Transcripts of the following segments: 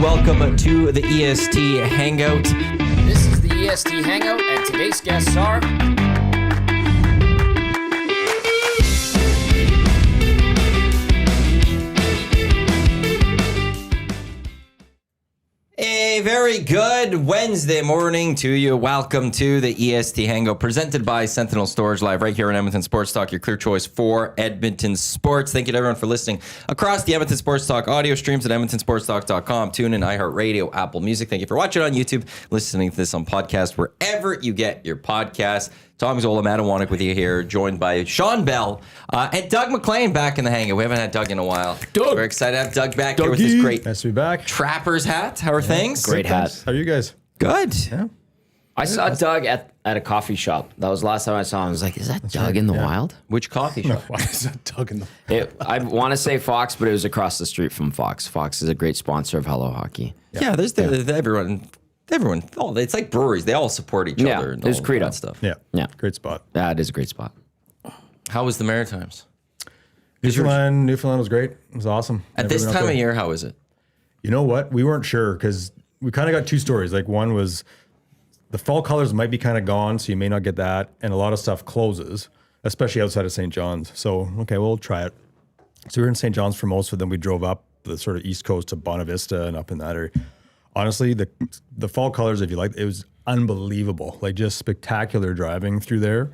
Welcome to the EST Hangout. This is the EST Hangout, and today's guests are... A very good Wednesday morning to you. Welcome to the EST Hangout, presented by Sentinel Storage, live right here on Edmonton Sports Talk, your clear choice for Edmonton sports. Thank you to everyone for listening across the Edmonton Sports Talk audio streams at edmontonsportstalk.com, TuneIn, iHeartRadio, Apple Music. Thank you for watching on YouTube, listening to this on podcast, wherever you get your podcasts. Gazzola and Matt Iwanyk with you here, joined by Shawn Belle and Doug McLean back in the hangout. We haven't had Doug in a while. Doug. We're excited to have Doug back here with his great Nice to be back. Trapper's hat. How are things? Great hat. How are you guys? Good. Yeah. I saw Doug at a coffee shop. That was the last time I saw him. I was like, is that Doug in the wild? Which coffee shop? Why is that Doug in the... I want to say Fox, but it was across the street from Fox. Fox is a great sponsor of Hello Hockey. Yeah, there's everyone. Oh, it's like breweries. They all support each Yeah, other. And there's all Credo. that stuff. Yeah. Great spot. That is a great spot. How was the Maritimes? Newfoundland was great. It was awesome. At this time of year, how is it? You know what? We weren't sure because we kind of got two stories. Like one was the fall colors might be kind of gone, so you may not get that. And a lot of stuff closes, especially outside of St. John's. So, okay, we'll try it. So we were in St. John's for most of them. We drove up the sort of east coast to Bonavista and up in that area. Honestly, the fall colors, if you like, it was unbelievable. Like just spectacular driving through there.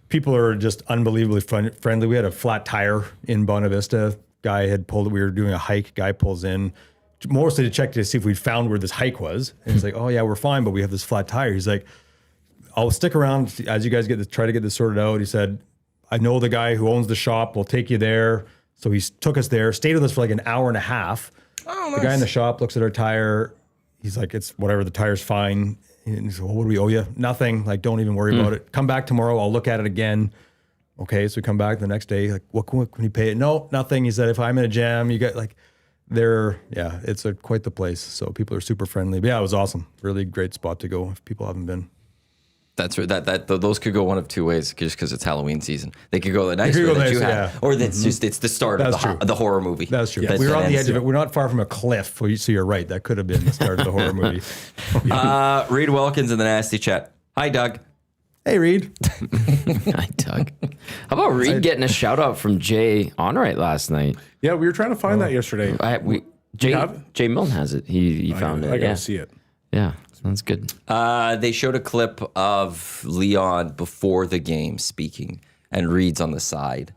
People are just unbelievably friendly. We had a flat tire in Bonavista. Guy had pulled it. We were doing a hike. Guy pulls in, mostly to check to see if we'd found where this hike was. And he's like, "Oh yeah, we're fine, but we have this flat tire." He's like, "I'll stick around as you guys try to get this sorted out." He said, "I know the guy who owns the shop. We'll take you there." So he took us there. Stayed with us for like an hour and a half. Oh, The guy in the shop looks at our tire. He's like, "It's whatever, the tire's fine." And he's like, "Well, what do we owe you?" "Nothing. Like, don't even worry about it. Come back tomorrow. I'll look at it again." Okay, so we come back the next day. Like, what can you pay it? "No, nothing." He said, "If I'm in a jam, you get like, it's quite the place." So people are super friendly. But yeah, it was awesome. Really great spot to go if people haven't been. That's right. Those could go one of two ways, just because it's Halloween season. They could go the nice way that you have, or it's the start of the horror movie. That's true. We were on the edge of it. We're not far from a cliff. So you're right. That could have been the start of the horror movie. Reed Wilkins in the nasty chat. Hi, Doug. Hey, Reed. Hi, Doug. How about Reed getting a shout out from Jay Onright last night? Yeah, we were trying to find that yesterday. Jay Milne has it. He found it. I gotta see it. Yeah, sounds good. They showed a clip of Leon before the game speaking, and Reed's on the side.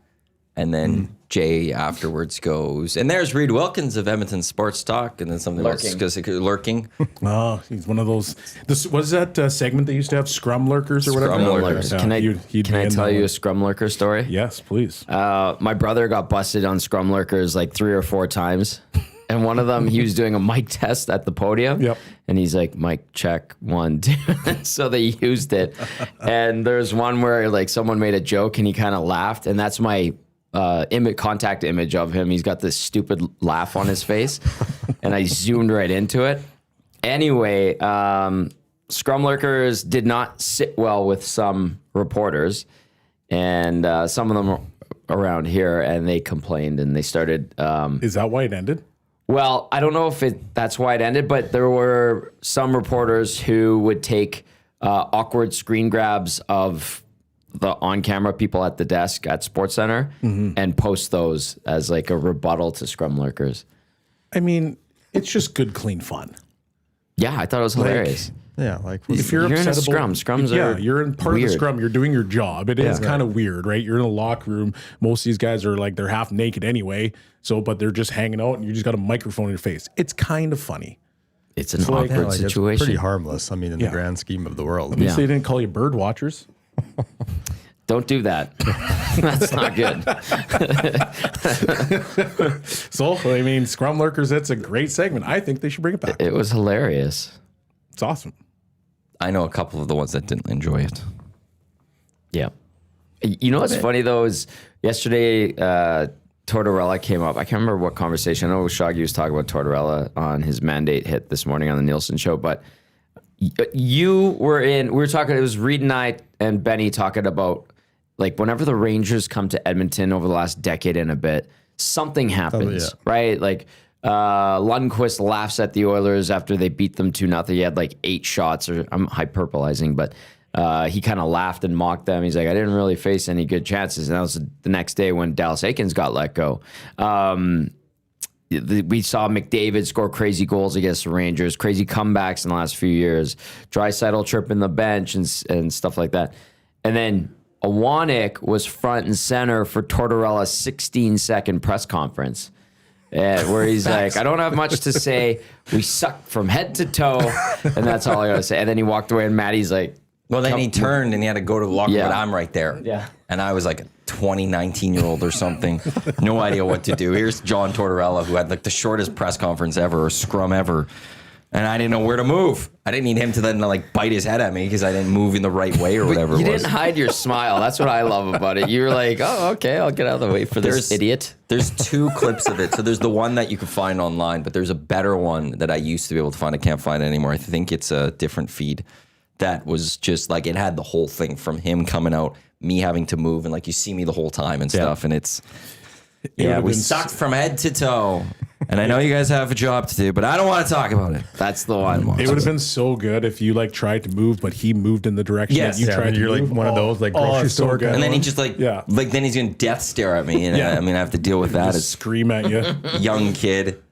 And then Jay afterwards goes, and there's Reed Wilkins of Edmonton Sports Talk, and then something lurking. Oh, he's one of those. What is that segment they used to have? Scrum lurkers or whatever? Scrum lurkers. Yeah, Can I tell you a scrum lurker story? Yes, please. My brother got busted on scrum lurkers like 3 or 4 times. And one of them, he was doing a mic test at the podium. Yep. And he's like, "Mic check, 1, 2." So they used it. And there's one where like someone made a joke and he kind of laughed. And that's my contact image of him. He's got this stupid laugh on his face. And I zoomed right into it. Anyway, scrum lurkers did not sit well with some reporters. And some of them around here, and they complained and they started... Is that why it ended? Well, I don't know if that's why it ended, but there were some reporters who would take awkward screen grabs of the on-camera people at the desk at SportsCenter and post those as like a rebuttal to scrum lurkers. I mean, it's just good, clean fun. Yeah, I thought it was hilarious. Yeah, like If you're in a upsettable, scrums are you're in part weird. of the scrum. You're doing your job. It is kind of weird, right? You're in a locker room. Most of these guys are like, they're half naked anyway. So, but they're just hanging out and you just got a microphone in your face. It's kind of funny. It's an awkward it's situation. pretty harmless. I mean, in the grand scheme of the world. At least they didn't call you bird watchers. Don't do that. That's not good. So, I mean, scrum lurkers, that's a great segment. I think they should bring it back. It was hilarious. It's awesome. I know a couple of the ones that didn't enjoy it. Yeah. You know what's funny though is yesterday Tortorella came up. I can't remember what conversation. I know Shaggy was talking about Tortorella on his mandate hit this morning on the Nielsen show, but we were talking, it was Reed and I and Benny talking about like whenever the Rangers come to Edmonton over the last decade and a bit, something happens, right? Like Lundqvist laughs at the Oilers after they beat them 2-0. He had like 8 shots, or I'm hyperbolizing, but he kind of laughed and mocked them. He's like, I didn't really face any good chances. And that was the next day when Dallas Eakins got let go. We saw McDavid score crazy goals against the Rangers, crazy comebacks in the last few years, Draisaitl tripping the bench and stuff like that. And then Iwanyk was front and center for Tortorella's 16-second press conference. Where he's like, I don't have much to say. We suck from head to toe, and that's all I gotta say. And then he walked away, and Matty's like, well, then he turned and he had to go to the locker room, Yeah. but I'm right there. Yeah. And I was like a 19-year-old or something. No idea what to do. Here's John Tortorella, who had like the shortest press conference ever, or scrum ever. And I didn't know where to move. I didn't need him to then like bite his head at me because I didn't move in the right way or whatever you it was. didn't hide your smile. That's what I love about it. You were like, oh, okay, I'll get out of the way for this idiot. There's 2 clips of it. So there's the one that you can find online, but there's a better one that I used to be able to find. I can't find it anymore. I think it's a different feed. That was just like, it had the whole thing from him coming out, me having to move, and like you see me the whole time and stuff. And it's, we sucked from head to toe. And I know you guys have a job to do, but I don't want to talk about it. That's the one. It would have been so good if you like tried to move, but he moved in the direction Yes. that you Yeah, tried to you're like move. one of those like grocery it's so store good. kind And of then he one. just like, Yeah. then he's going to death stare at me. And Yeah. I have to deal with that as Scream at you. a young kid.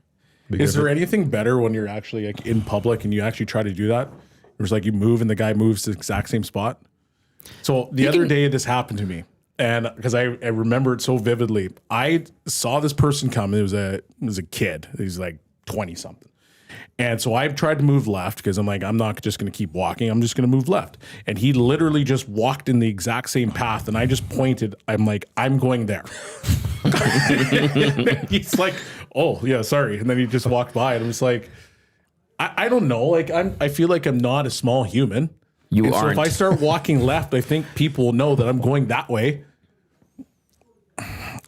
Is there anything better when you're actually like in public and you actually try to do that? It was like you move and the guy moves to the exact same spot. So the other day this happened to me, and because I remember it so vividly, I saw this person come. It was a kid. He's like 20 something. And so I tried to move left because I'm like, I'm not just going to keep walking. I'm just going to move left. And he literally just walked in the exact same path. And I just pointed. I'm like, I'm going there. He's like, oh, yeah, sorry. And then he just walked by. And I'm just like, I don't know. Like, I feel like I'm not a small human. You And so aren't. if I start walking left, I think people will know that I'm going that way.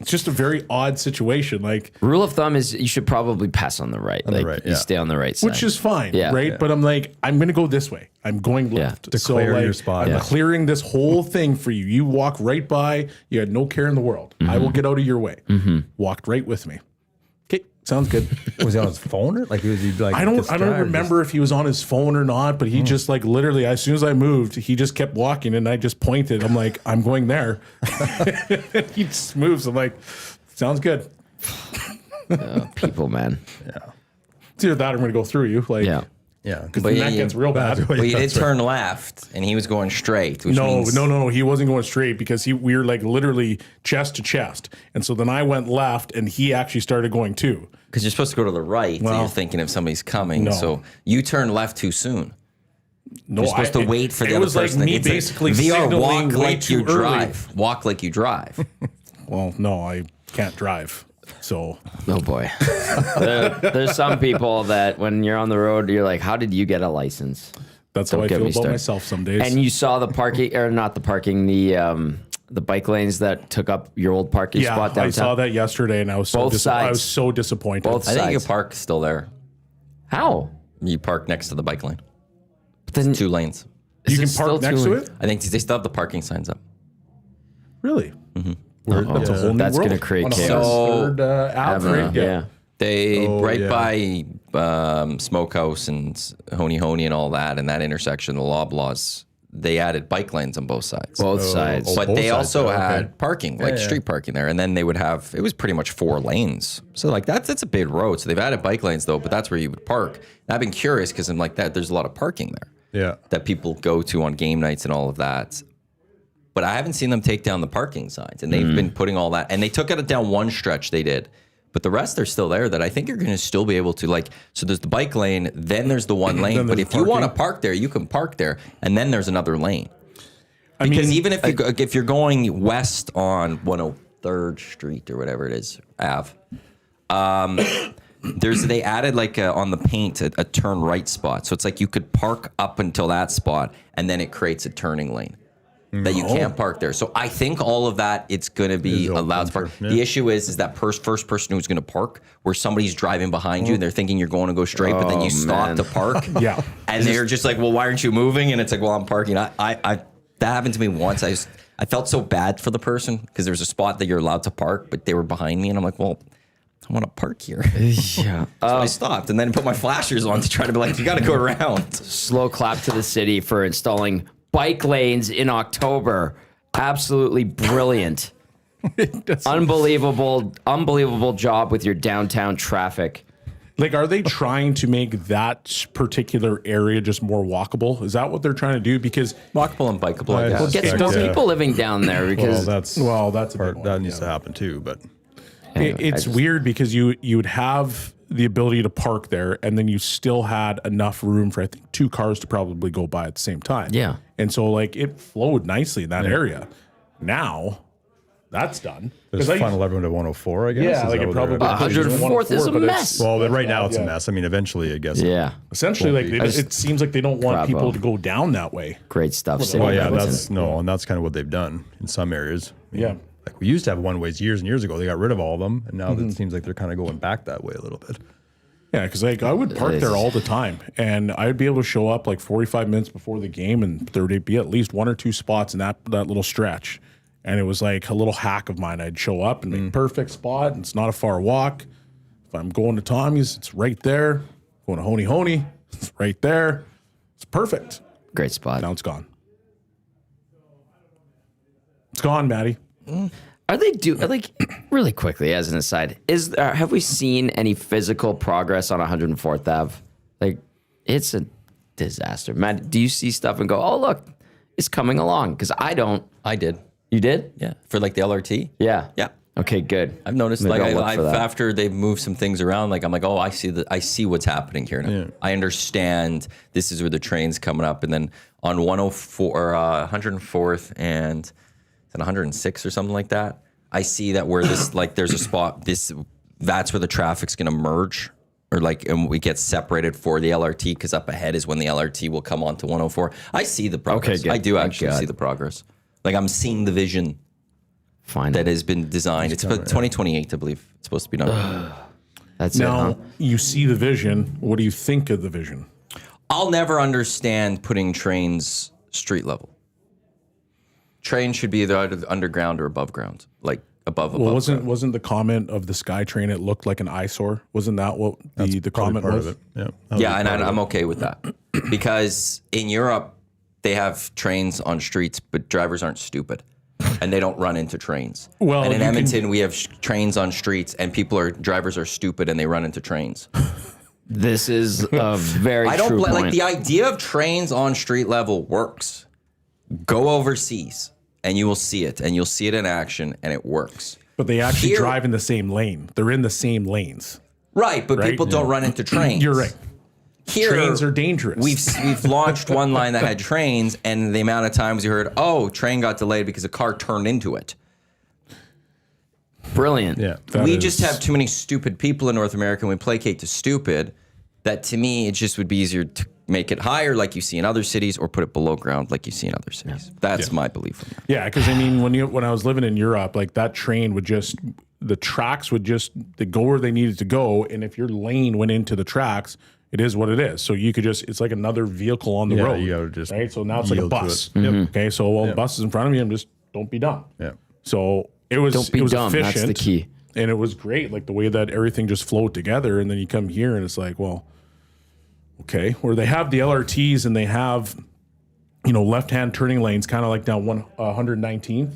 It's just a very odd situation. Like, Rule of thumb is you should probably pass on the right. the Like right, you yeah. stay on the right side. which is fine, Yeah. right? Yeah. But I'm like, I'm going to go this way. I'm going left. Declare like, your spot. I'm Yeah. clearing this whole thing for you. You walk right by. You had no care in the world. I will get out of your way. Walked right with me. Okay, sounds good. Was he on his phone or like was he like? I don't distracted or remember if he was on his phone or not, but he just like literally as soon as I moved, he just kept walking and I just pointed. I'm like, I'm going there. He just moves. I'm like, sounds good. people, man. It's either that or I'm gonna go through you. Like, Yeah. Yeah, because But then yeah, that gets real bad. But you did That's right. turn left, and he was going straight. Which No, means no, he wasn't going straight because we were like literally chest to chest, and so then I went left, and he actually started going too. because you're supposed to go to the right, and Well, you're thinking if somebody's coming. no. So you turned left too soon. No, You're supposed to wait for the it other was like person. me It's like, basically VR, signaling walk way like you too early. drive. Walk like you drive. Well, no, I can't drive, so Oh boy. There's some people that when you're on the road, you're like, how did you get a license? that's Don't how I get feel me about started. myself some days. And you saw the parking, or not the parking, the bike lanes that took up your old parking yeah, spot downtown. I saw that yesterday, and I was so Both I sides. was so disappointed. Both I think your sides. park's still there. How? You park next to the bike lane. Then 2 lanes. you is can it still park next too to late? it. I think they still have the parking signs up. Really? Weird. That's a whole new That's world. gonna create On chaos. 103rd, Ave, right? Yeah. They right yeah. by Smokehouse and Honey and all that, and that intersection, the Loblaws, they added bike lanes on both sides. Both sides. But both they sides, also okay. had parking, like yeah. street parking there, and then they would have it was pretty much 4 lanes. So like that's a big road. So they've added bike lanes though, but that's where you would park. And I've been curious because I'm like that. There's a lot of parking there Yeah. that people go to on game nights and all of that. But I haven't seen them take down the parking signs, and they've been putting all that. And they took it down one stretch. They did. But the rest are still there that I think you're going to still be able to like. So there's the bike lane, then there's the one lane. Then But there's if you want to parking. park there, you can park there, and then there's another lane. I Because mean, even if you're going west on 103rd Street or whatever it is, Ave, they added like on the paint a turn right spot. So it's like you could park up until that spot, and then it creates a turning lane that you can't park there. So I think all of that it's going to be Is open allowed to park. for- yeah. The issue is that first person who's going to park where somebody's driving behind you and they're thinking you're going to go straight, but then you stop man. to park. Yeah. And they're just like, well, why aren't you moving? And it's like, well, I'm parking. That happened to me once. I felt so bad for the person because there was a spot that you're allowed to park, but they were behind me. And I'm like, well, I want to park here. Yeah. So I stopped and then put my flashers on to try to be like, you got to go around. Slow clap to the city for installing bike lanes in October. Absolutely brilliant. Unbelievable job with your downtown traffic. Like, are they trying to make that particular area just more walkable? Is that what they're trying to do? Because Walkable and bikeable, I guess. Well, get some more people living down there because that's a part big that one, needs to happen too. But it's weird because you would have the ability to park there, and then you still had enough room for, I think, 2 cars to probably go by at the same time. Yeah. And so, like, it flowed nicely in that area. Now, that's done. there's Final everyone to 104, I guess. Yeah, Is like that it what probably they're- 104th is a but it's- mess. Well, but right now it's a Yeah. mess. I mean, eventually, I guess. Yeah. Essentially, like it seems like they don't want Bravo. people to go down that way. Great stuff. City Well, yeah, Edmonton. and that's kind of what they've done in some areas. I mean, Yeah. like we used to have one ways years and years ago. They got rid of all of them, and now it seems like they're kind of going back that way a little bit. Yeah, because like I would park there all the time, and I'd be able to show up like 45 minutes before the game, and there would be at least 1 or 2 spots in that little stretch. And it was like a little hack of mine. I'd show up and make perfect spot, and it's not a far walk. If I'm going to Tommy's, it's right there. Going to Honey Honey, it's right there. It's perfect. Great spot. Now it's gone. It's gone, Maddie. Are they like really quickly as an aside? Have we seen any physical progress on 104th Ave? Like, it's a disaster. Matt, do you see stuff and go, "Oh, look, it's coming along"? Because I don't. I did. You did? Yeah. For like the LRT. Yeah. Yeah. Okay, good. I've noticed, Maybe like, I'll look I've for that. after they've moved some things around, like, I'm like, oh, I see what's happening here now. Yeah. I understand this is where the train's coming up. And then on 104, 104th and 106 or something like that, I see that where this, like, there's a spot, that's where the traffic's going to merge, or like, and we get separated for the LRT, because up ahead is when the LRT will come onto 104. I see the progress. Okay, good. I do Thank actually God. see the progress. Like, I'm seeing the vision Fine. that has been designed. It's 2028, I believe. It's supposed to be done. That's Now it, huh? you see the vision. What do you think of the vision? I'll never understand putting trains street level. Trains should be either underground or above ground, like above. Well, ground. wasn't the comment of the SkyTrain? It looked like an eyesore. Wasn't that what the Probably comment part was? of it. Yeah. That was Yeah, and part of I'm it. okay with that because in Europe they have trains on streets, but drivers aren't stupid. And they don't run into trains. Well, and in you can- Edmonton, we have trains on streets, and drivers are stupid, and they run into trains. This is a very I don't true point. like the idea of trains on street level works. Go overseas, and you will see it, and you'll see it in action, and it works. But they actually Here- drive in the same lane. They're in the same lanes. Right, but Right? people don't run into trains. You're right. Here, Trains are dangerous. We've launched one line that had trains, and the amount of times you heard, "Oh, train got delayed because a car turned into it." Brilliant. Yeah. We just have too many stupid people in North America, and we placate to stupid. That to me, it just would be easier to make it higher, like you see in other cities, or put it below ground, like you see in other cities. That's my belief on that. Yeah, because I mean, when I was living in Europe, like that train would just, the tracks would just they go where they needed to go, and if your lane went into the tracks, it is what it is. So you could just, it's like another vehicle on the Yeah, road. you gotta just right. So now it's like a yield to bus. it. Yep. Okay, so while the bus is in front of me, I'm just don't be dumb. Yeah. So it was Don't be it was dumb. efficient. That's the key. And it was great, like the way that everything just flowed together. And then you come here and it's like, well, okay, where they have the LRTs and they have, left-hand turning lanes, kind of like down 119th.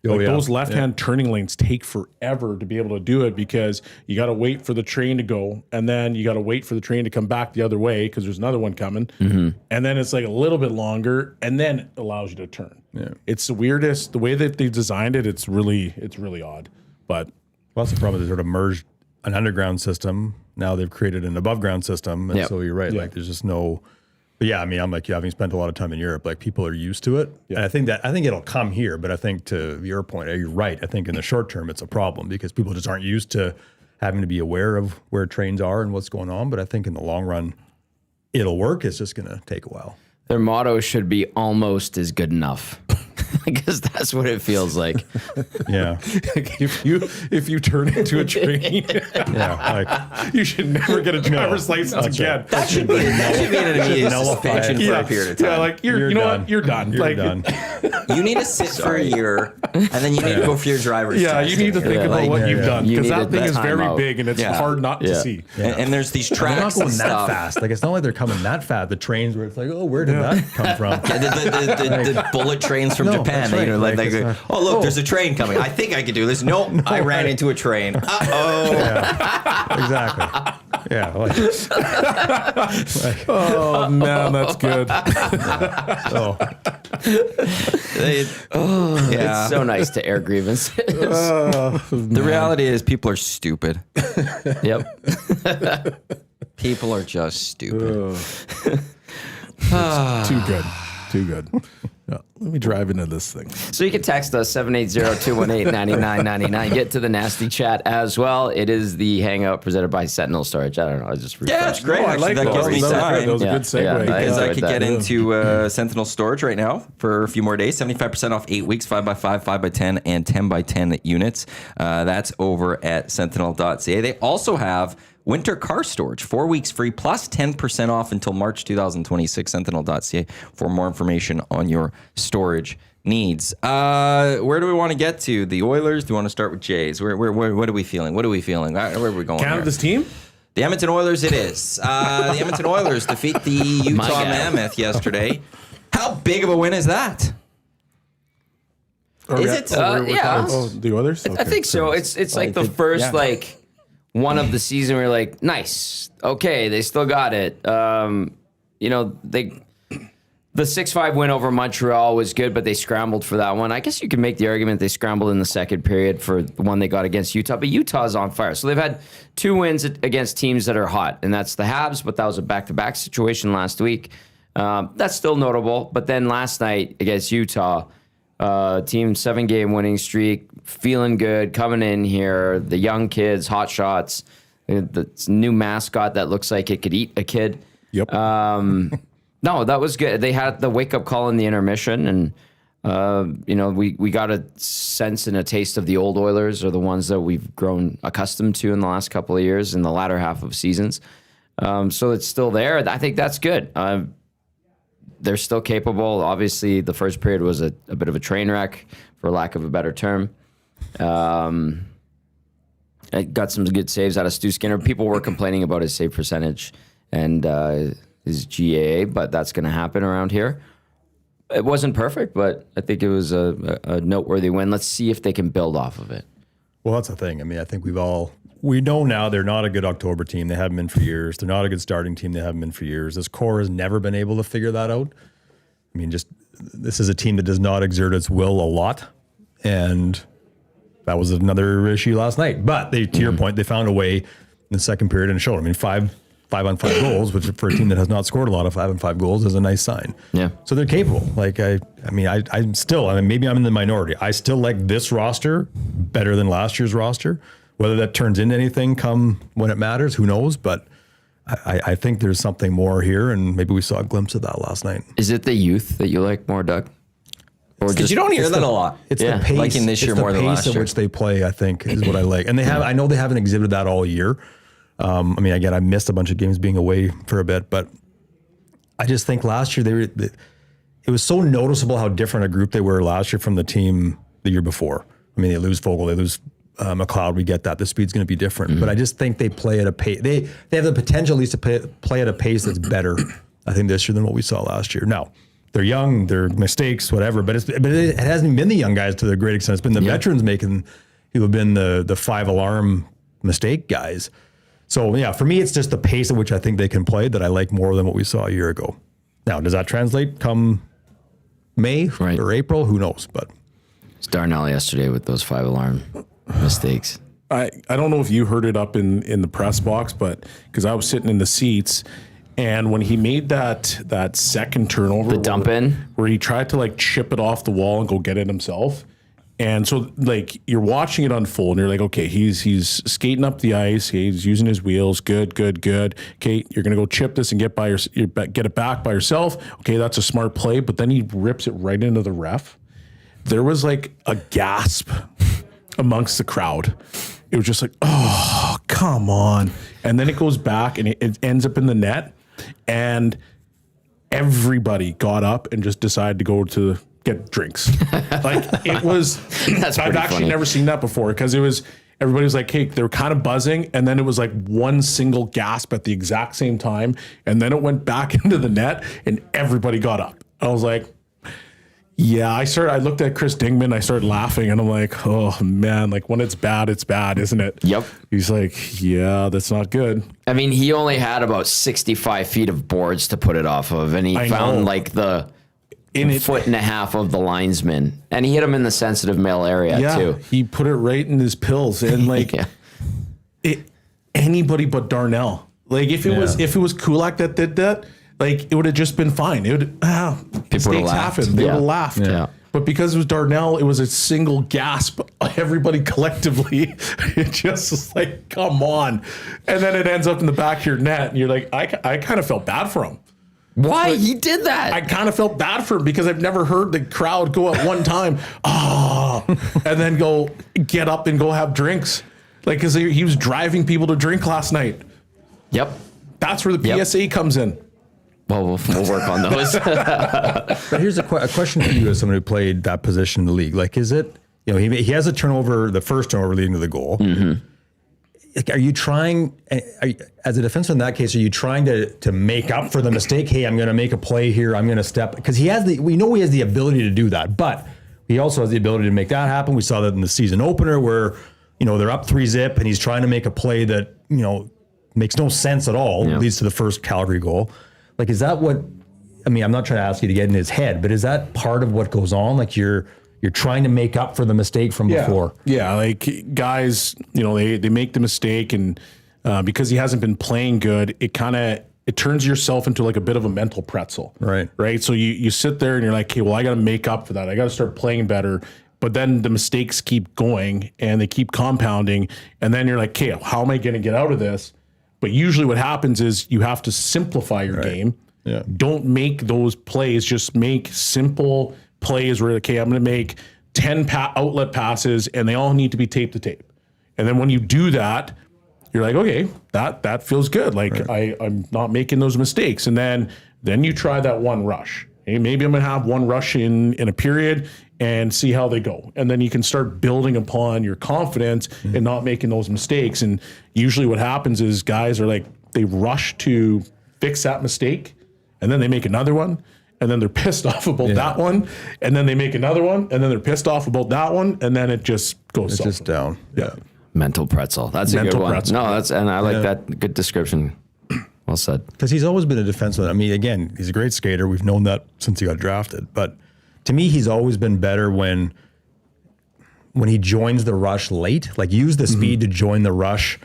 Like yeah. those left-hand turning lanes take forever to be able to do it because you got to wait for the train to go, and then you got to wait for the train to come back the other way because there's another one coming, and then it's like a little bit longer, and then it allows you to turn. Yeah. It's the weirdest. The way that they designed it, it's really odd. But Well, that's the problem. They sort of merged an underground system. Now they've created an above ground system. And Yep. so you're right. Yeah. Like there's just no, but yeah, I mean, I'm like, having spent a lot of time in Europe, like people are used to it. And I think it'll come here, but I think to your point, you're right. I think in the short term, it's a problem because people just aren't used to having to be aware of where trains are and what's going on. But I think in the long run, it'll work. It's just going to take a while. Their motto should be almost is good enough. because that's what it feels like. Yeah. if you turn into a train, you should never get a driver's license again. That should be an immediate suspension for a period of time. Yeah, like you know what? You're done. You're like done. You need to sit for a year, and then you need to go for your driver's test. you need to think about what you've done, because that thing is very big and it's hard not to see. And there's these They're tracks not going and that stuff. fast. Like, it's not like they're coming that fast. The trains where it's like, oh, where did that come from? The bullet trains from Japan. that's right. You know, like, Like, they go, oh, look, there's a train coming. I think I could do this. Nope, I ran into a train. Uh-oh. Yeah, exactly. Yeah. Oh man, that's good. Yeah. It's so nice to air grievances. The reality is people are stupid. Yep. People are just stupid. Too good. Too good. Yeah, let me drive into this thing. So you can text us 780-218-9999. Get to the nasty chat as well. It is the Hangout presented by Sentinel Storage. I don't know. I just Yeah, refreshed. it's great. I like Actually, that gives me That time. was a Yeah, good segue. yeah, Because I enjoyed could that. get into Sentinel Storage right now for a few more days. 75% off 8 weeks, 5x5, 5x10, and 10x10 units. That's over at sentinel.ca. They also have winter car storage, 4 weeks free, plus 10% off until March 2026. Sentinel.ca for more information on your storage needs. Where do we want to get to? The Oilers? Do we want to start with Jays? What are we feeling? Where are we going? Canada's team? The Edmonton Oilers it is. The Edmonton Oilers defeat the Utah guy. Mammoth yesterday. How big of a win is that? Is it? Yeah. Oh, the Oilers? I think so. It's like the first one of the season where you're like, nice. Okay, they still got it. The 6-5 win over Montreal was good, but they scrambled for that one. I guess you could make the argument they scrambled in the second period for the one they got against Utah, but Utah's on fire. So they've had 2 wins against teams that are hot, and that's the Habs, but that was a back-to-back situation last week. That's still notable, but then last night against Utah, team 7-game winning streak, feeling good, coming in here, the young kids, hot shots, the new mascot that looks like it could eat a kid. Yep. No, that was good. They had the wake-up call in the intermission, and we got a sense and a taste of the old Oilers, or the ones that we've grown accustomed to in the last couple of years in the latter half of seasons. So it's still there. I think that's good. They're still capable. Obviously, the first period was a bit of a train wreck, for lack of a better term. I got some good saves out of Stu Skinner. People were complaining about his save percentage and his GAA, but that's going to happen around here. It wasn't perfect, but I think it was a noteworthy win. Let's see if they can build off of it. Well, that's the thing. I mean, I think we know now they're not a good October team. They haven't been for years. They're not a good starting team. They haven't been for years. This core has never been able to figure that out. I mean, this is a team that does not exert its will a lot. And that was another issue last night. But to your point, they found a way in the second period and showed. I mean, 5-on-5 goals, which for a team that has not scored a lot of 5-on-5 goals is a nice sign. Yeah. So they're capable. Like, maybe I'm in the minority. I still like this roster better than last year's roster. Whether that turns into anything come when it matters, who knows? But I think there's something more here, and maybe we saw a glimpse of that last night. Is it the youth that you like more, Doug? Because you don't hear that a lot. It's the pace, liking this year more than last at year. which they play, I think, is what I like. And I know they haven't exhibited that all year. Again, I missed a bunch of games being away for a bit, but I just think last year it was so noticeable how different a group they were last year from the team the year before. I mean, they lose Vogel, they lose McLeod. We get that the speed's going to be different, but I just think they play at a pace. They have the potential at least to play at a pace that's better, I think, this year than what we saw last year. Now, they're young, they're mistakes, whatever, but it hasn't been the young guys to the great extent. It's been the veterans who have been the 5-alarm mistake guys. So, yeah, for me, it's just the pace at which I think they can play that I like more than what we saw a year ago. Now, does that translate come May or April? Who knows? But It's Darnell yesterday with those 5-alarm mistakes. I don't know if you heard it up in the press box, but because I was sitting in the seats, and when he made that second turnover, The dump in? where he tried to chip it off the wall and go get it himself. And so you're watching it unfold and you're like, okay, he's skating up the ice. He's using his wheels. Good. Okay, you're going to go chip this and get it back by yourself. Okay, that's a smart play. But then he rips it right into the ref. there was like a gasp amongst the crowd. It was just like, oh, come on. And then it goes back and it ends up in the net. And everybody got up and just decided to go to get drinks. Like it was, I've actually never seen that before because it was, everybody was like, hey, they were kind of buzzing. And then it was like one single gasp at the exact same time. And then it went back into the net and everybody got up. I was like, yeah, I looked at Chris Dingman, I started laughing and I'm like, oh man, like when it's bad, isn't it? Yep. He's like, yeah, that's not good. I mean, he only had about 65 feet of boards to put it off of, and he found like the foot and a half of the linesman, and he hit him in the sensitive male area too. He put it right in his pills, and like anybody but Darnell. Like if it was Kulak that did that, like it would have just been fine. It would mistakes happen. They would have laughed. Yeah. But because it was Darnell, it was a single gasp. Everybody collectively, it just was like, come on. And then it ends up in the back of your net, and you're like, I kind of felt bad for him. Why? He did that. I kind of felt bad for him because I've never heard the crowd go at one time, and then go get up and go have drinks. Like, because he was driving people to drink last night. Yep. That's where the PSA comes in. Well, we'll work on those. But here's a question for you as someone who played that position in the league. Like, is it, he has a turnover, the first turnover leading to the goal. Mm-hmm. Like, are you trying, as a defenseman in that case, are you trying to make up for the mistake? Hey, I'm going to make a play here. I'm going to step, because we know he has the ability to do that, but he also has the ability to make that happen. We saw that in the season opener where, they're up 3-0 and he's trying to make a play that, makes no sense at all, leads to the first Calgary goal. Like, is that what, I'm not trying to ask you to get in his head, but is that part of what goes on? Like you're trying to make up for the mistake from before. Yeah, like guys, they make the mistake, and because he hasn't been playing good, it turns yourself into like a bit of a mental pretzel. Right. So you sit there and you're like, okay, well, I got to make up for that. I got to start playing better. But then the mistakes keep going and they keep compounding. And then you're like, okay, how am I going to get out of this? But usually what happens is you have to simplify your game. Yeah. Don't make those plays. Just make simple plays where, okay, I'm going to make 10 outlet passes and they all need to be tape to tape. And then when you do that, you're like, okay, that feels good. Like I'm not making those mistakes. And then you try that one rush. Hey, maybe I'm going to have one rush in a period and see how they go. And then you can start building upon your confidence and not making those mistakes. And usually what happens is guys are like, they rush to fix that mistake and then they make another one. And then they're pissed off about that one. And then they make another one. And then they're pissed off about that one. And then it just goes It's just down. Yeah. Mental pretzel. That's a good one. Pretzel. No, and I like that. Good description. Well said. Because he's always been a defenseman. Again, he's a great skater. We've known that since he got drafted. But to me, he's always been better when he joins the rush late. Like, use the speed to join the rush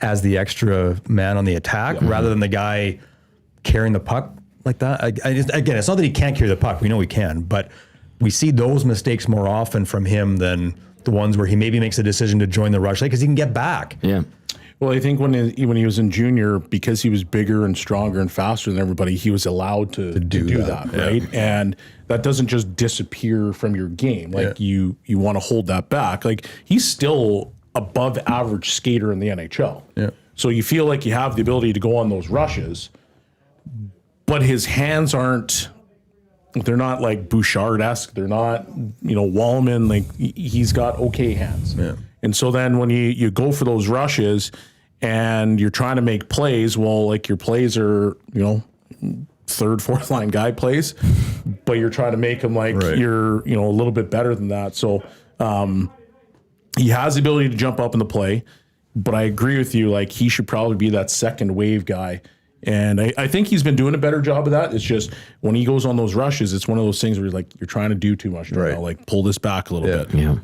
as the extra man on the attack rather than the guy carrying the puck like that. Again, it's not that he can't carry the puck. We know he can. But we see those mistakes more often from him than the ones where he maybe makes a decision to join the rush late because he can get back. Yeah. Well, I think when he was in junior, because he was bigger and stronger and faster than everybody, he was allowed to do that, right? And that doesn't just disappear from your game. Like you want to hold that back. Like, he's still above average skater in the NHL. Yeah. So you feel like you have the ability to go on those rushes, but his hands they're not like Bouchard-esque. They're not, Wallman. Like, he's got okay hands. Yeah. And so then when you go for those rushes and you're trying to make plays, well, like, your plays are, third, fourth line guy plays, but you're trying to make them like you're, a little bit better than that. So he has the ability to jump up in the play, but I agree with you. Like, he should probably be that second wave guy. And I think he's been doing a better job of that. It's just when he goes on those rushes, it's one of those things where you're trying to do too much. Like, pull this back a little bit. Yeah.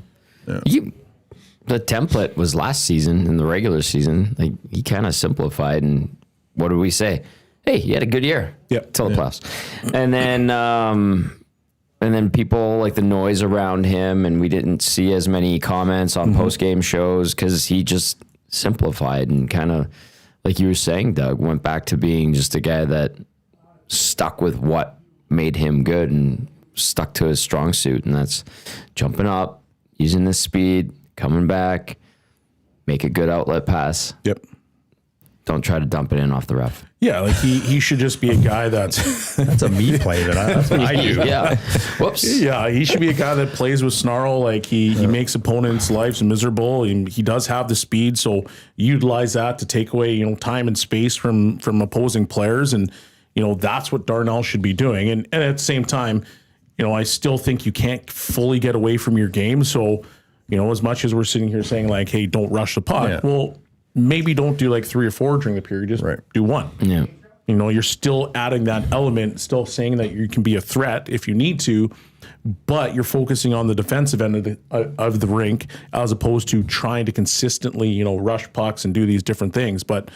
The template was last season in the regular season. Like, he kind of simplified, and what did we say? Hey, he had a good year. Till the playoffs. And then people, like, the noise around him, and we didn't see as many comments on post-game shows because he just simplified and kind of, like you were saying, Doug, went back to being just a guy that stuck with what made him good and stuck to his strong suit, and that's jumping up, using the speed, coming back, make a good outlet pass. Yep. Don't try to dump it in off the ref. Yeah, like he should just be a guy that's That's a me play that's what I do. Yeah. Whoops. yeah, he should be a guy that plays with snarl. Like he makes opponents' lives miserable. He does have the speed, so utilize that to take away time and space from opposing players, and that's what Darnell should be doing. And at the same time, I still think you can't fully get away from your game. So as much as we're sitting here saying like, hey, don't rush the puck, well, maybe don't do like 3 or 4 during the period. Just do 1. Yeah. You're still adding that element, still saying that you can be a threat if you need to, but you're focusing on the defensive end of the rink as opposed to trying to consistently, rush pucks and do these different things. But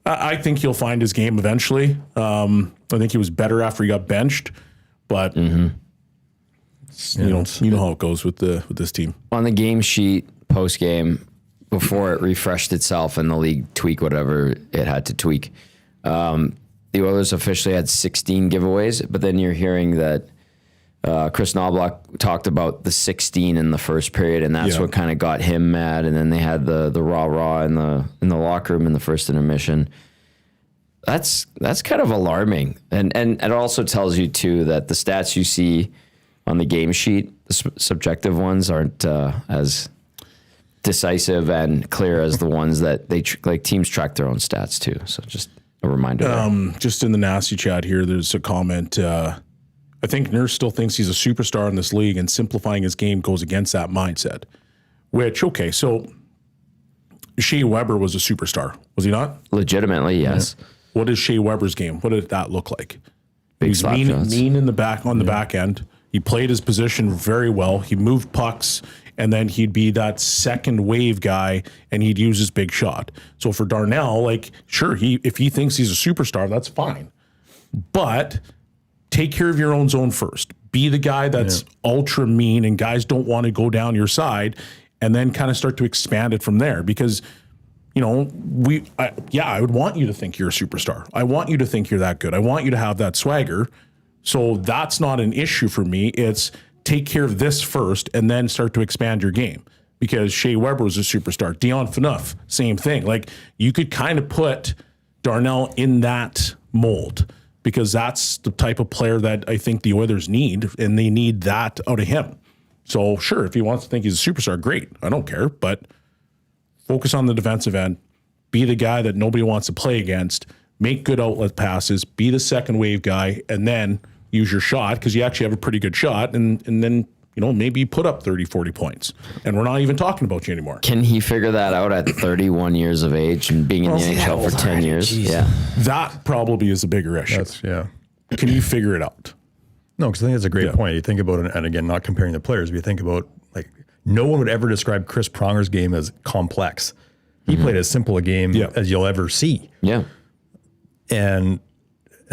I think he'll find his game eventually. I think he was better after he got benched, but you know how it goes with this team. On the game sheet post game, before it refreshed itself and the league tweaked whatever it had to tweak, the Oilers officially had 16 giveaways, but then you're hearing that Chris Knobloch talked about the 16 in the first period, and that's what kind of got him mad. And then they had the rah-rah in the locker room in the first intermission. That's kind of alarming. And it also tells you, too, that the stats you see on the game sheet, the subjective ones, aren't as decisive and clear as the ones that teams track their own stats too. So just a reminder. Just in the nasty chat here, there's a comment. I think Nurse still thinks he's a superstar in this league, and simplifying his game goes against that mindset. Which, okay, so Shea Weber was a superstar, was he not? Legitimately, yes. Yeah. What is Shea Weber's game? What did that look like? Big He's slap shots. mean in the back on the back end. He played his position very well. He moved pucks, and then he'd be that second wave guy, and he'd use his big shot. So for Darnell, like, sure, if he thinks he's a superstar, that's fine. But take care of your own zone first. Be the guy that's ultra mean, and guys don't want to go down your side, and then kind of start to expand it from there. Because, I would want you to think you're a superstar. I want you to think you're that good. I want you to have that swagger. So that's not an issue for me. It's take care of this first and then start to expand your game, because Shea Weber was a superstar. Dion Phaneuf, same thing. Like, you could kind of put Darnell in that mold, because that's the type of player that I think the Oilers need, and they need that out of him. So sure, if he wants to think he's a superstar, great. I don't care, but focus on the defensive end. Be the guy that nobody wants to play against. Make good outlet passes. Be the second wave guy, and then use your shot, because you actually have a pretty good shot, and then maybe you put up 30, 40 points, and we're not even talking about you anymore. Can he figure that out at 31 years of age and being in the NHL for 10 years? Geez. Yeah. That probably is a bigger issue. Can you figure it out? No, because I think that's a great point. You think about it, and again, not comparing the players, but you think about, like, no one would ever describe Chris Pronger's game as complex. He played as simple a game as you'll ever see. Yeah. And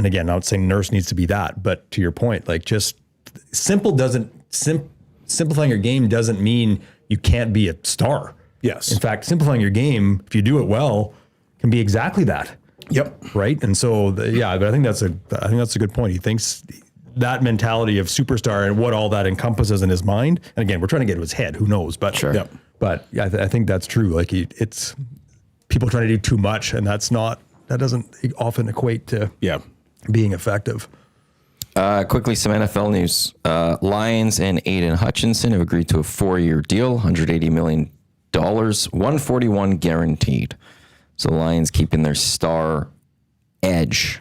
again, not saying Nurse needs to be that, but to your point, like, just simplifying your game doesn't mean you can't be a star. Yes. In fact, simplifying your game, if you do it well, can be exactly that. Yep. Right. And so, but I think that's a good point. He thinks that mentality of superstar and what all that encompasses in his mind. And again, we're trying to get to his head. Who knows? But sure. Yep. But I think that's true. Like, it's people trying to do too much, and that doesn't often equate to being effective. Quickly, some NFL news. Lions and Aiden Hutchinson have agreed to a 4-year deal, $180 million, $141 guaranteed. So the Lions keeping their star edge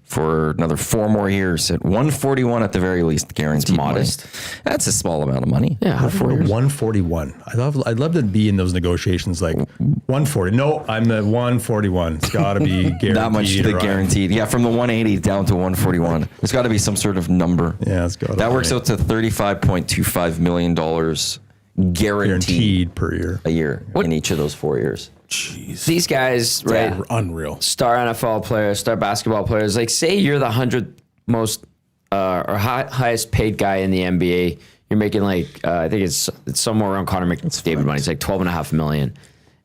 for another 4 more years at 141 at the very least, guaranteed. That's modest. Money. That's a small amount of money. Yeah, 4 years. 141. I'd love to be in those negotiations. Like 140. No, I'm the 141. It's got to be guaranteed. That much the guaranteed. Yeah, from the 180 down to 141. There's got to be some sort of number. Yeah, it's got. That works out to $35.25 million guaranteed per year. A year in each of those 4 years. Jeez. These guys, right? Unreal. Star NFL players, star basketball players. Like, say you're the 100th most or highest paid guy in the NBA. You're making like I think it's somewhere around Connor McDavid money. It's like $12.5 million,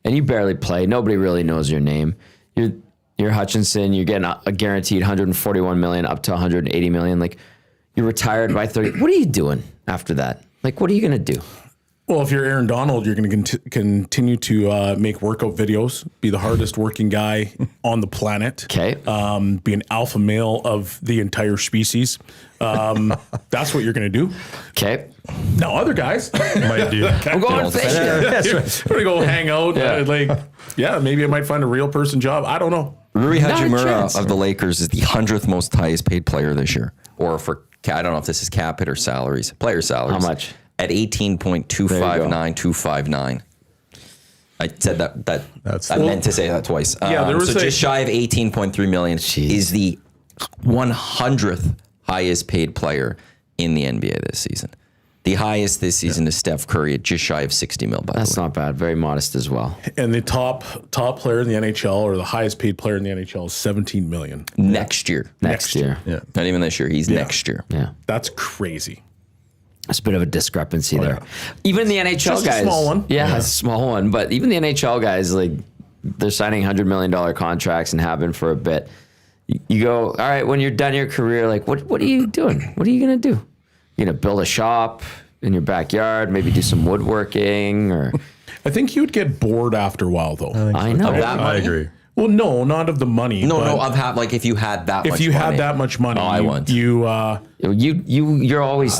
and you barely play. Nobody really knows your name. You're Hutchinson. You're getting a guaranteed $141 million up to $180 million. Like, you're retired by 30. What are you doing after that? Like, what are you going to do? Well, if you're Aaron Donald, you're going to continue to make workout videos, be the hardest working guy on the planet. Okay. Be an alpha male of the entire species. That's what you're going to do. Okay. Now, other guys Might do. I'm going fishing. That's right. We're going to go hang out. Maybe I might find a real person job. I don't know. Rui Not a Hachimura chance. of the Lakers is the 100th most highest paid player this year. Or for, I don't know if this is cap hit or salaries, player salaries. How much? At 18.259259. I said that I meant to say that twice. There was just shy of 18.3 million is the 100th highest paid player in the NBA this season. The highest this season is Steph Curry at just shy of 60 mil. By That's the way, not bad. Very modest as well. And the top player in the NHL, or the highest paid player in the NHL, is 17 million next year. Next year. Yeah. Not even this year. He's next year. Yeah. That's crazy. That's a bit of a discrepancy there. Even the NHL Just a guys. small one. Yeah, it's a small one. But even the NHL guys, like, they're signing $100 million contracts and have been for a bit. You go, all right, when you're done your career, like, what are you doing? What are you going to do? You know, build a shop in your backyard, maybe do some woodworking, or I think you would get bored after a while, though. I know. I agree. Well, no, not of the money. No, but I've had like if you had that much If you money. had that much money, I want. you're always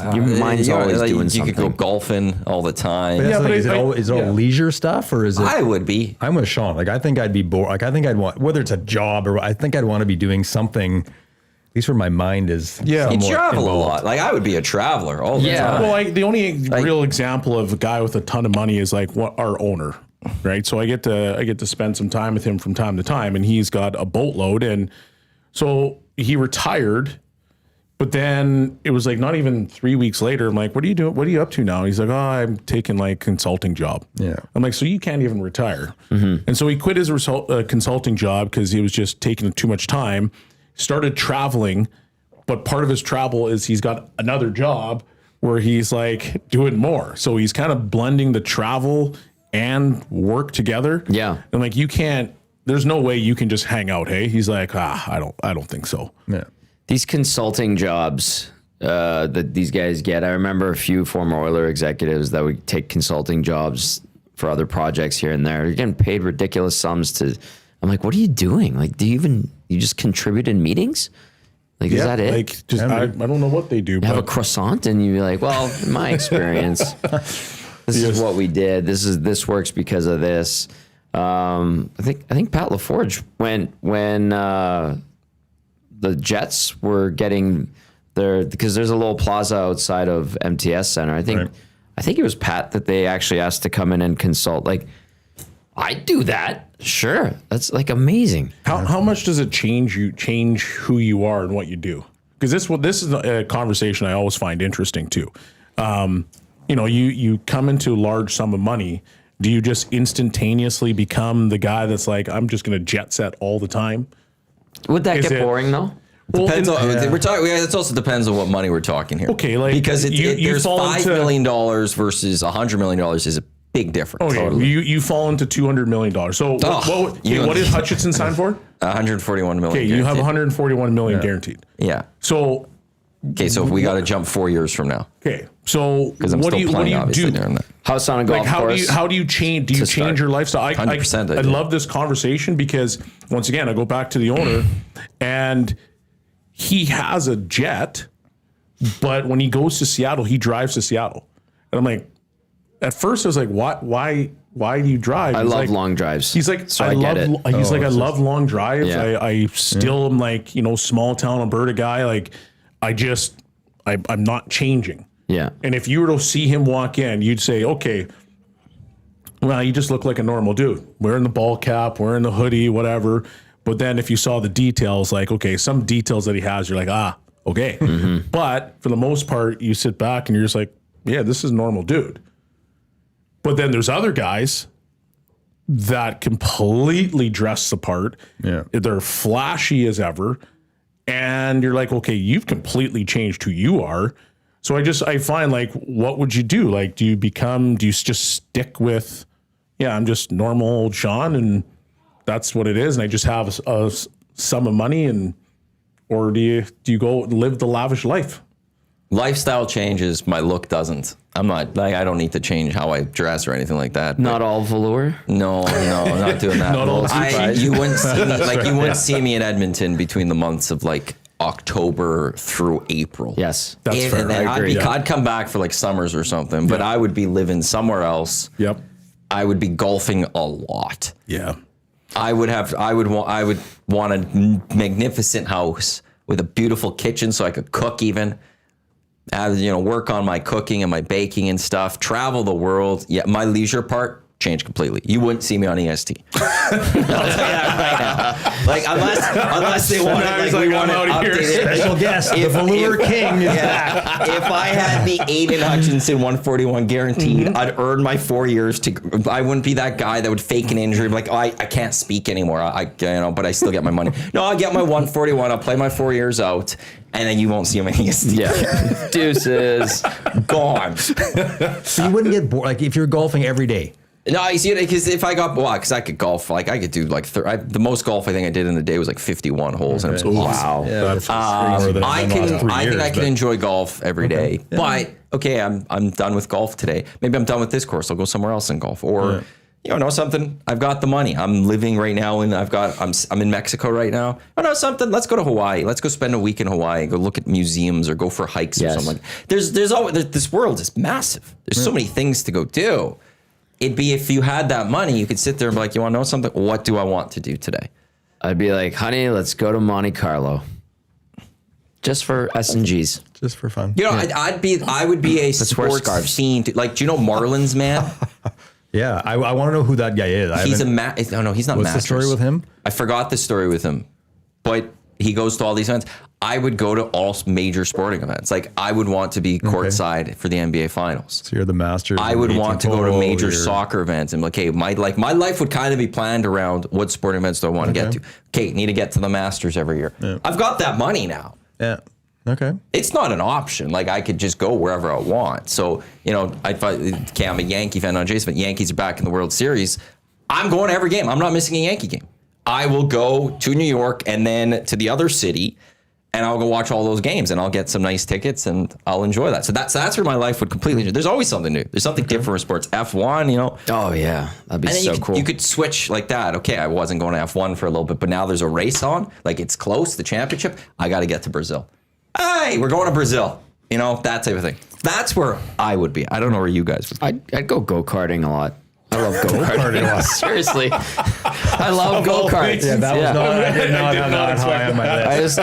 your mind's Yeah, always like, doing you something. could go golfing all the time. But that's the but thing, is it all leisure stuff, or is it? I would be. I'm with Shawn. Like, I think I'd be bored. Like, I think I'd want, whether it's a job or I think I'd want to be doing something, at least where my mind is. Yeah. You somewhat travel a involved. lot. Like I would be a traveler all the Yeah. time. Well, the only real example of a guy with a ton of money is like our owner, right? So I get to spend some time with him from time to time, and he's got a boatload, and so he retired. But then it was like not even 3 weeks later. I'm like, "What are you doing? What are you up to now?" He's like, "Oh, I'm taking like consulting job." Yeah. I'm like, "So you can't even retire?" And so he quit his consulting job because he was just taking too much time. Started traveling, but part of his travel is he's got another job where he's like doing more. So he's kind of blending the travel and work together. Yeah. And like there's no way you can just hang out, hey? He's like, I don't think so. Yeah. These consulting jobs that these guys get. I remember a few former Oiler executives that would take consulting jobs for other projects here and there. You're getting paid ridiculous sums to. I'm like, what are you doing? Like, you just contribute in meetings? Like, is that it? Like, just I don't know what they do. Have a croissant and you're like, well, in my experience, this is what we did. This works because of this. I think Pat LaForge when the Jets were getting because there's a little plaza outside of MTS Center. I think it was Pat that they actually asked to come in and consult. Like, I'd do that. Sure. That's like amazing. How much does it change who you are and what you do? Because this is a conversation I always find interesting too. You come into a large sum of money. Do you just instantaneously become the guy that's like, I'm just going to jet set all the time? Would that get boring though? Depends on we're talking. It also depends on what money we're talking here. Okay, like because there's fall $5 into- million versus $100 million is a big difference. Okay, you fall into $200 million. So what did Hutchinson sign for? 141 million. Okay, you have guaranteed. 141 million guaranteed. Yeah. So Okay, so if we got to jump 4 years from now, okay, so because I'm what do still you playing, obviously, do? during that. House on a golf Like course. how do you change? Do you change start. your lifestyle? 100% I I do. love this conversation because once again I go back to the owner, and he has a jet, but when he goes to Seattle, he drives to Seattle, and I'm like, at first I was like, why do you drive? I love long drives. He's like, so I get it. He's like, I love long drives. Yeah. I still am like, small town Alberta guy. Like, I'm not changing. Yeah. And if you were to see him walk in, you'd say, okay, well, you just look like a normal dude. Wearing the ball cap, wearing the hoodie, whatever. But then if you saw the details, like, okay, some details that he has, you're like, okay. Mm-hmm. But for the most part, you sit back and you're just like, yeah, this is a normal dude. But then there's other guys that completely dress the part. Yeah. They're flashy as ever. And you're like, okay, you've completely changed who you are. So I find like, what would you do? Like, do you just stick with, I'm just normal old Shawn and that's what it is. And I just have a sum of money or do you go live the lavish life? Lifestyle changes, my look doesn't. I'm not like I don't need to change how I dress or anything like that. Not all velour. No, I'm not doing that. Not all you wouldn't see me you wouldn't see me in Edmonton between the months of like October through April. Yes, That's fair. And then I agree. I'd come back for like summers or something, but I would be living somewhere else. Yep. I would be golfing a lot. Yeah. I would want a magnificent house with a beautiful kitchen so I could cook even. Work on my cooking and my baking and stuff. Travel the world. Yeah, my leisure part changed completely. You wouldn't see me on EST. I'll tell you that right now. Like unless they wanted, Special guest, the Velour King is back. If I had the Aiden Hutchinson 141 guaranteed, I'd earn my 4 years to. I wouldn't be that guy that would fake an injury. Like, I can't speak anymore. But I still get my money. No, I'll get my 141. I'll play my 4 years out, and then you won't see him in EST. yeah. Deuces. Gone. So you wouldn't get bored, like if you're golfing every day. No, I see it because if I got because I could golf, like I could do like the most golf I think I did in a day was like 51 holes, and it was awesome. Wow. That's I think I can enjoy golf every day, but okay, I'm done with golf today. Maybe I'm done with this course. I'll go somewhere else and golf, or you know something. I've got the money. I'm living right now, and I'm in Mexico right now. I know something. Let's go to Hawaii. Let's go spend a week in Hawaii. Go look at museums or go for hikes or something. There's always this world is massive. There's so many things to go do. It'd be if you had that money, you could sit there and be like, you want to know something? What do I want to do today? I'd be like, honey, let's go to Monte Carlo. Just for S&Gs. Just for fun. You know, I would be a sports fiend. Like, do you know Marlins, man? Yeah, I want to know who that guy is. He's he's not What's Masters. the story with him? I forgot the story with him, but he goes to all these events. I would go to all major sporting events. Like, I would want to be courtside for the NBA Finals. So you're the Masters. I would want to go to major soccer events and like, hey, my life would kind of be planned around what sporting events do I want to get to. Okay, need to get to the Masters every year. Yeah. I've got that money now. Yeah. Okay. It's not an option. Like, I could just go wherever I want. So, you know, I'm a Yankee fan on Jason, but Yankees are back in the World Series. I'm going to every game. I'm not missing a Yankee game. I will go to New York and then to the other city, and I'll go watch all those games, and I'll get some nice tickets, and I'll enjoy that. So that's where my life would completely change. There's always something new. There's something different for sports. F1, you know. Oh, yeah. That'd be so cool. You could switch like that. Okay, I wasn't going to F1 for a little bit, but now there's a race on. Like, it's close, the championship. I got to get to Brazil. Hey, we're going to Brazil. You know, that type of thing. That's where I would be. I don't know where you guys would be. I'd go go-karting a lot. I love go-karting. Seriously. I love go-karts. Yeah, that was not, I did not have that high on my list.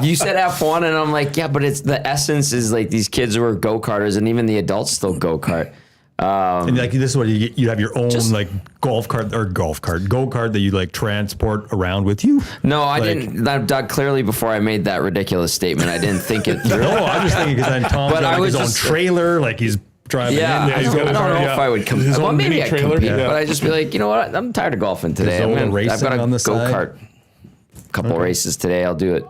You said F1 and I'm like, yeah, but it's the essence is like these kids who are go-karters and even the adults still go-kart. And like this is what you have your own like go-kart that you like transport around with you. No, I didn't. That clearly before I made that ridiculous statement, I didn't think it through. No, I'm just thinking because then Tom's got his own trailer, like he's driving. Yeah, I don't know if I would compete. Well, maybe I'd compete, but I'd just be like, you know what? I'm tired of golfing today. I've got a go-kart. Couple races today. I'll do it.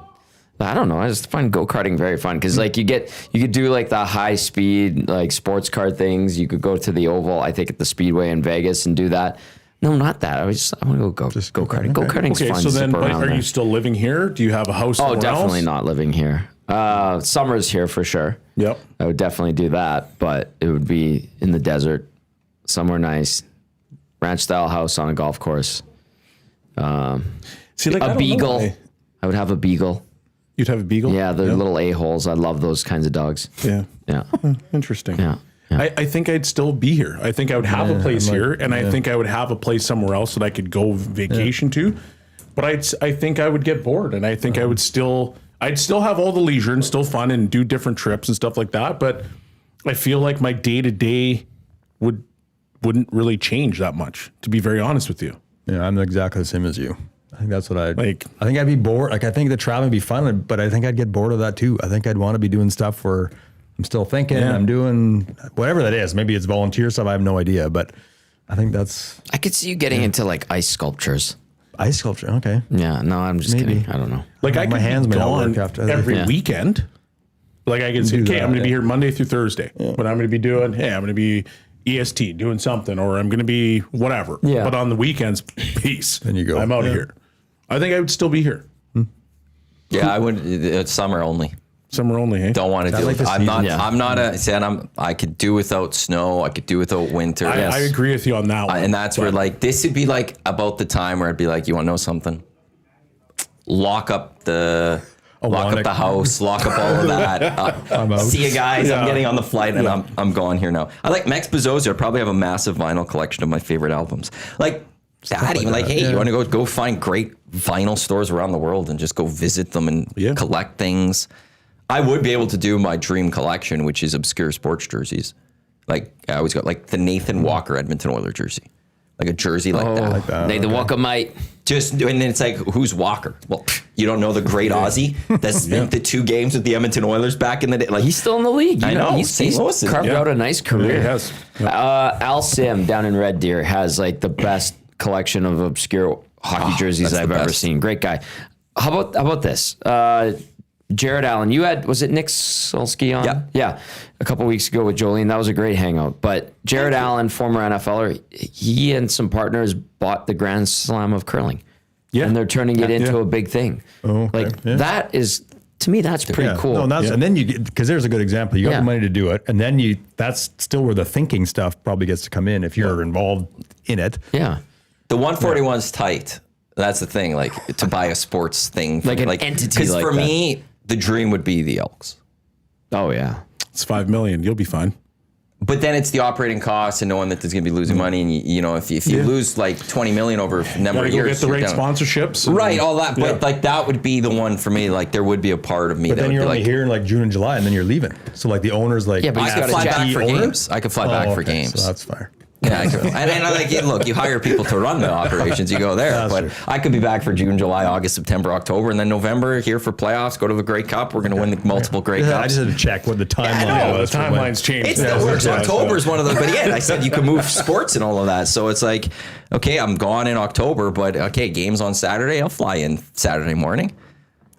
I don't know. I just find go-karting very fun because like you could do like the high speed like sports car things. You could go to the oval, I think at the Speedway in Vegas and do that. No, not that. I want to go go-karting. Go-karting's fun. So then, but are you still living here? Do you have a house somewhere else? Oh, definitely not living here. Summer's here for sure. Yep. I would definitely do that, but it would be in the desert, somewhere nice, ranch-style house on a golf course. See, like, a beagle. I would have a beagle. You'd have a beagle? Yeah, the little a-holes. I love those kinds of dogs. Yeah. Yeah. Interesting. Yeah. I think I'd still be here. I think I would have a place here, and I think I would have a place somewhere else that I could go vacation to. But I think I would get bored, and I think I'd still have all the leisure and still fun and do different trips and stuff like that. But I feel like my day-to-day wouldn't really change that much, to be very honest with you. Yeah, I'm exactly the same as you. I think that's what I'd like. I think I'd be bored. Like, I think the traveling would be fun, but I think I'd get bored of that too. I think I'd want to be doing stuff where I'm still thinking, I'm doing whatever that is. Maybe it's volunteer stuff. I have no idea, but I think that's. I could see you getting into like ice sculptures. Ice sculpture, okay. Yeah, no, I'm just kidding. I don't know. Like, I my could hands be may not gone work after every weekend. Like, I can say, okay, I'm going to be here Monday through Thursday, but I'm going to be doing, I'm going to be EST doing something, or I'm going to be whatever. Yeah. But on the weekends, peace. Then you go. I'm out of here. I think I would still be here. Yeah, I would. It's summer only. Summer only, hey? Don't want to do like it. the I'm not. season. I'm not a. See, and I could do without snow. I could do without winter. I agree with you on that one. And that's where like this would be like about the time where I'd be like, you want to know something? Lock up the house, lock up all of that. See you guys. I'm getting on the flight and I'm going here now. I like Max Bezos. I probably have a massive vinyl collection of my favorite albums. Like that, even like, hey, you want to go find great vinyl stores around the world and just go visit them and collect things. I would be able to do my dream collection, which is obscure sports jerseys. Like I always got like the Nathan Walker Edmonton Oilers jersey, like a jersey like that. Like that. Nathan Walker, mate. Just and then it's like, who's Walker? Well, you don't know the great Aussie that spent the 2 games with the Edmonton Oilers back in the day. Like He's still in the league. I know. He's St. Louis. carved out a nice career. he has. Al Sim down in Red Deer has like the best collection of obscure hockey jerseys that's I've the ever best. seen. Great guy. How about this? Jared Allen, was it Nick Solsky on? Yeah. A couple weeks ago with Jolene. That was a great hangout. But Jared Allen, former NFLer, he and some partners bought the Grand Slam of curling. Yeah. And they're turning it into a big thing. Oh, okay. Like that is, to me, that's pretty cool. No, and, and then you get, because there's a good example. You got the money to do it, and then that's still where the thinking stuff probably gets to come in if you're involved in it. Yeah. The 141's tight. That's the thing. Like to buy a sports thing, Like an entity Because like for that. me, the dream would be the Elks. Oh, yeah. It's $5 million. You'll be fine. But then it's the operating costs and knowing that there's going to be losing money, and you know if you lose like 20 million over a number Gotta of go years, get the you're right down. sponsorships. and- Right, all that. Yeah. But like that would be the one for me. Like there would be a part of me But that then would you're be only like, here in like June and July, and then you're leaving. So like the owners like Yeah, but I he's could got fly a back for owner? games. I could fly back for okay, games. So that's fire. Yeah, I could, and like, look, you hire people to run the operations, you go there. That's But true. I could be back for June, July, August, September, October, and then November here for playoffs. Go to the Grey Cup. We're going to win the multiple Grey I Cups. just had to check what the timeline Oh, the was. for when- timeline's changed. It still works. yeah, October is one of those, but again, I said you can move sports and all of that. So it's like, okay, I'm gone in October, but okay, games on Saturday. I'll fly in Saturday morning,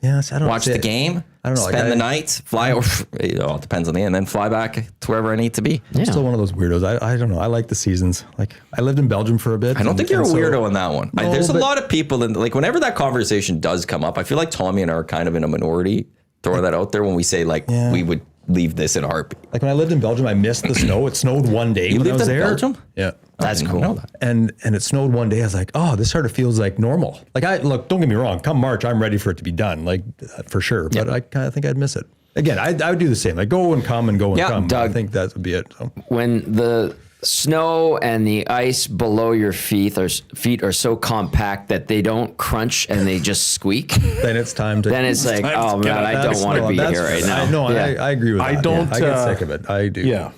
Yes, I don't watch the game, I don't know, like spend the I- night, fly over. It all depends on the end, then fly back to wherever I need to be. I'm still one of those weirdos. I don't know. I like the seasons. Like I lived in Belgium for a bit. I don't think you're a so- weirdo on that one. No, There's a but- lot of people, and like whenever that conversation does come up, I feel like Tommy and I are kind of in a minority. Throwing that out there when we say like we would leave this in a heartbeat. Like when I lived in Belgium, I missed the snow. It snowed one day You when I lived was in there. Belgium? Yeah. That's cool. Know that. And it snowed one day. I was like, oh, this sort of feels like normal. Like look, don't get me wrong. Come March, I'm ready for it to be done, like for sure. But I kind of think I'd miss it. Again, I would do the same. Like go and come and go and come. Doug. I think that would be it. So. When the snow and the ice below your feet are so compact that they don't crunch and they just squeak, Then it's time to. then it's like, time to oh get man, out. I don't want to be here right now. No, Yeah. I agree with that. I don't, I get sick of it. I do. Yeah.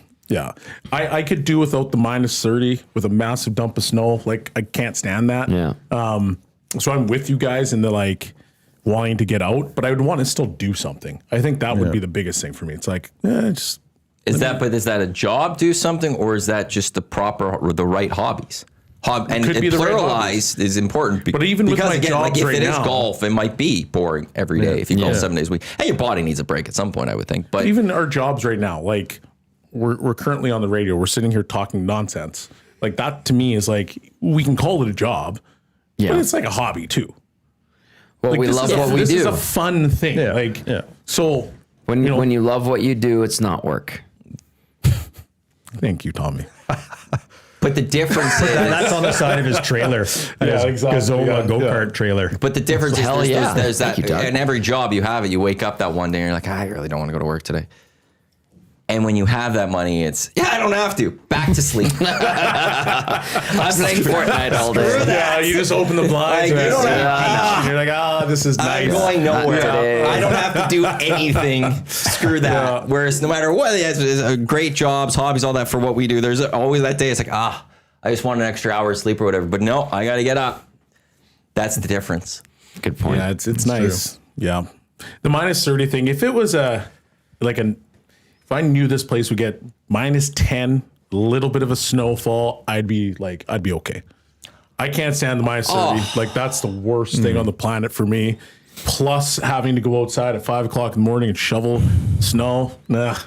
I could do without the minus 30 with a massive dump of snow. Like I can't stand that. Yeah. So I'm with you guys in the like wanting to get out, but I would want to still do something. I think that would be the biggest thing for me. It's like, just Is that a job, do something, or is that just the proper or the right hobbies? And could be the right pluralized is important. But even with because my again, like jobs if right it is now- golf, it might be boring every day if you golf 7 days a week. And your body needs a break at some point, I would think. But even our jobs right now, like we're currently on the radio, we're sitting here talking nonsense. Like that to me is like, we can call it a job, Yeah. but it's like a hobby too. Well, Like we this love is what we This is do. a fun thing. Yeah, Like, yeah. So When you love what you do, it's not work. thank you, Tommy. but the difference is That's on the side of his trailer. Yeah, exactly. Gazzola Yeah, go-kart trailer. But the difference is Hell there's, yeah. there's Thank that you, Doug. in every job you have it, you wake up that one day and you're like, I really don't want to go to work today. And when you have that money, it's I don't have to. Back to sleep. I'm playing Fortnite all day. Yeah, you just open the blinds. Like, and you don't and you're like, this is I'm nice. going nowhere. today. I don't have to do anything. Screw that. Yeah. Whereas no matter what, it's great jobs, hobbies, all that for what we do. There's always that day. It's like, I just want an extra hour of sleep or whatever. But no, I got to get up. That's the difference. Good point. Yeah, it's nice. Yeah, the minus 30 thing. If it was if I knew this place would get minus 10, a little bit of a snowfall, I'd be okay. I can't stand the minus 30. Like that's the worst thing on the planet for me. Plus having to go outside at 5 o'clock in the morning and shovel snow. Nah.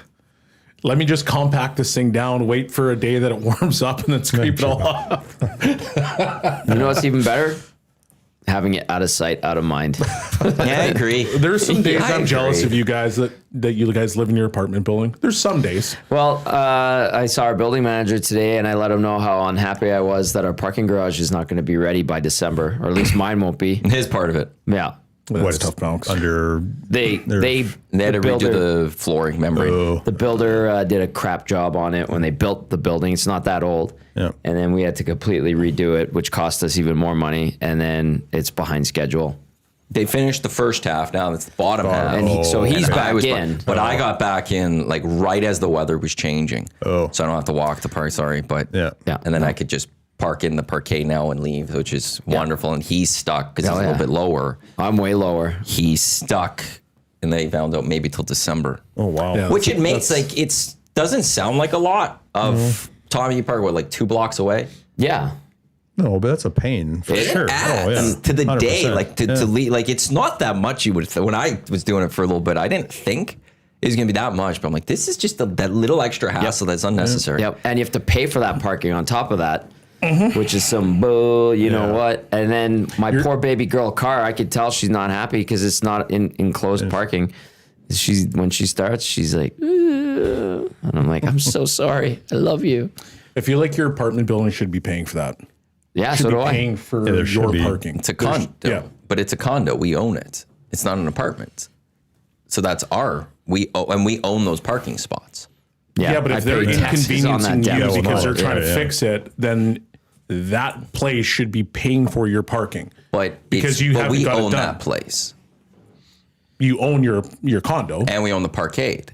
Let me just compact this thing down, wait for a day that it warms up, and then scrape it all off. You know what's even better? having it out of sight, out of mind. Yeah, I agree. There's some days I I'm jealous agree. of you guys that you guys live in your apartment building. There's some days. Well, I saw our building manager today, and I let him know how unhappy I was that our parking garage is not going to be ready by December, or at least mine won't be. His part of it. Yeah. That's tough, Alex. Under They They had to builder- redo the flooring membrane. The builder did a crap job on it when they built the building. It's not that old. Yeah. And then we had to completely redo it, which cost us even more money. And then it's behind schedule. They finished the first half. Now it's the bottom half. And so he's And back I was, in. But I got back in like right as the weather was changing. Oh. So I don't have to walk the park. Sorry, but Yeah. Yeah. And then I could just park in the parquet now and leave, which is wonderful. And he's stuck because Oh, he's a yeah. little bit lower. I'm way lower. He's stuck, and they found out maybe till December. Oh wow. Yeah. Which it makes That's- like it's doesn't sound like a lot of Tommy Park. What, like 2 blocks away? Yeah. No, but that's a pain for It sure. adds to the day, 100%. like to leave. Like it's not that much. You would when I was doing it for a little bit, I didn't think it was gonna be that much. But I'm like, this is just that little extra hassle that's unnecessary. Yep. And you have to pay for that parking on top of that, which is some bull, you know what? And then my poor baby girl car, I could tell she's not happy because it's not in enclosed parking. When she starts, she's like, "Ugh." And I'm like, I'm so sorry. I love you. I feel like your apartment building should be paying for that. Yeah, Should so be do I. paying for there should your be. parking. It's a condo, Yeah. but it's a condo. We own it. It's not an apartment. So that's we own those parking spots. Yeah, but I if they're pay taxes on that inconveniencing damn you spot. because they're trying to Yeah. fix it, then that place should be paying for your parking. But Because you haven't we got it own done. that place, You own your condo. and we own the parkade.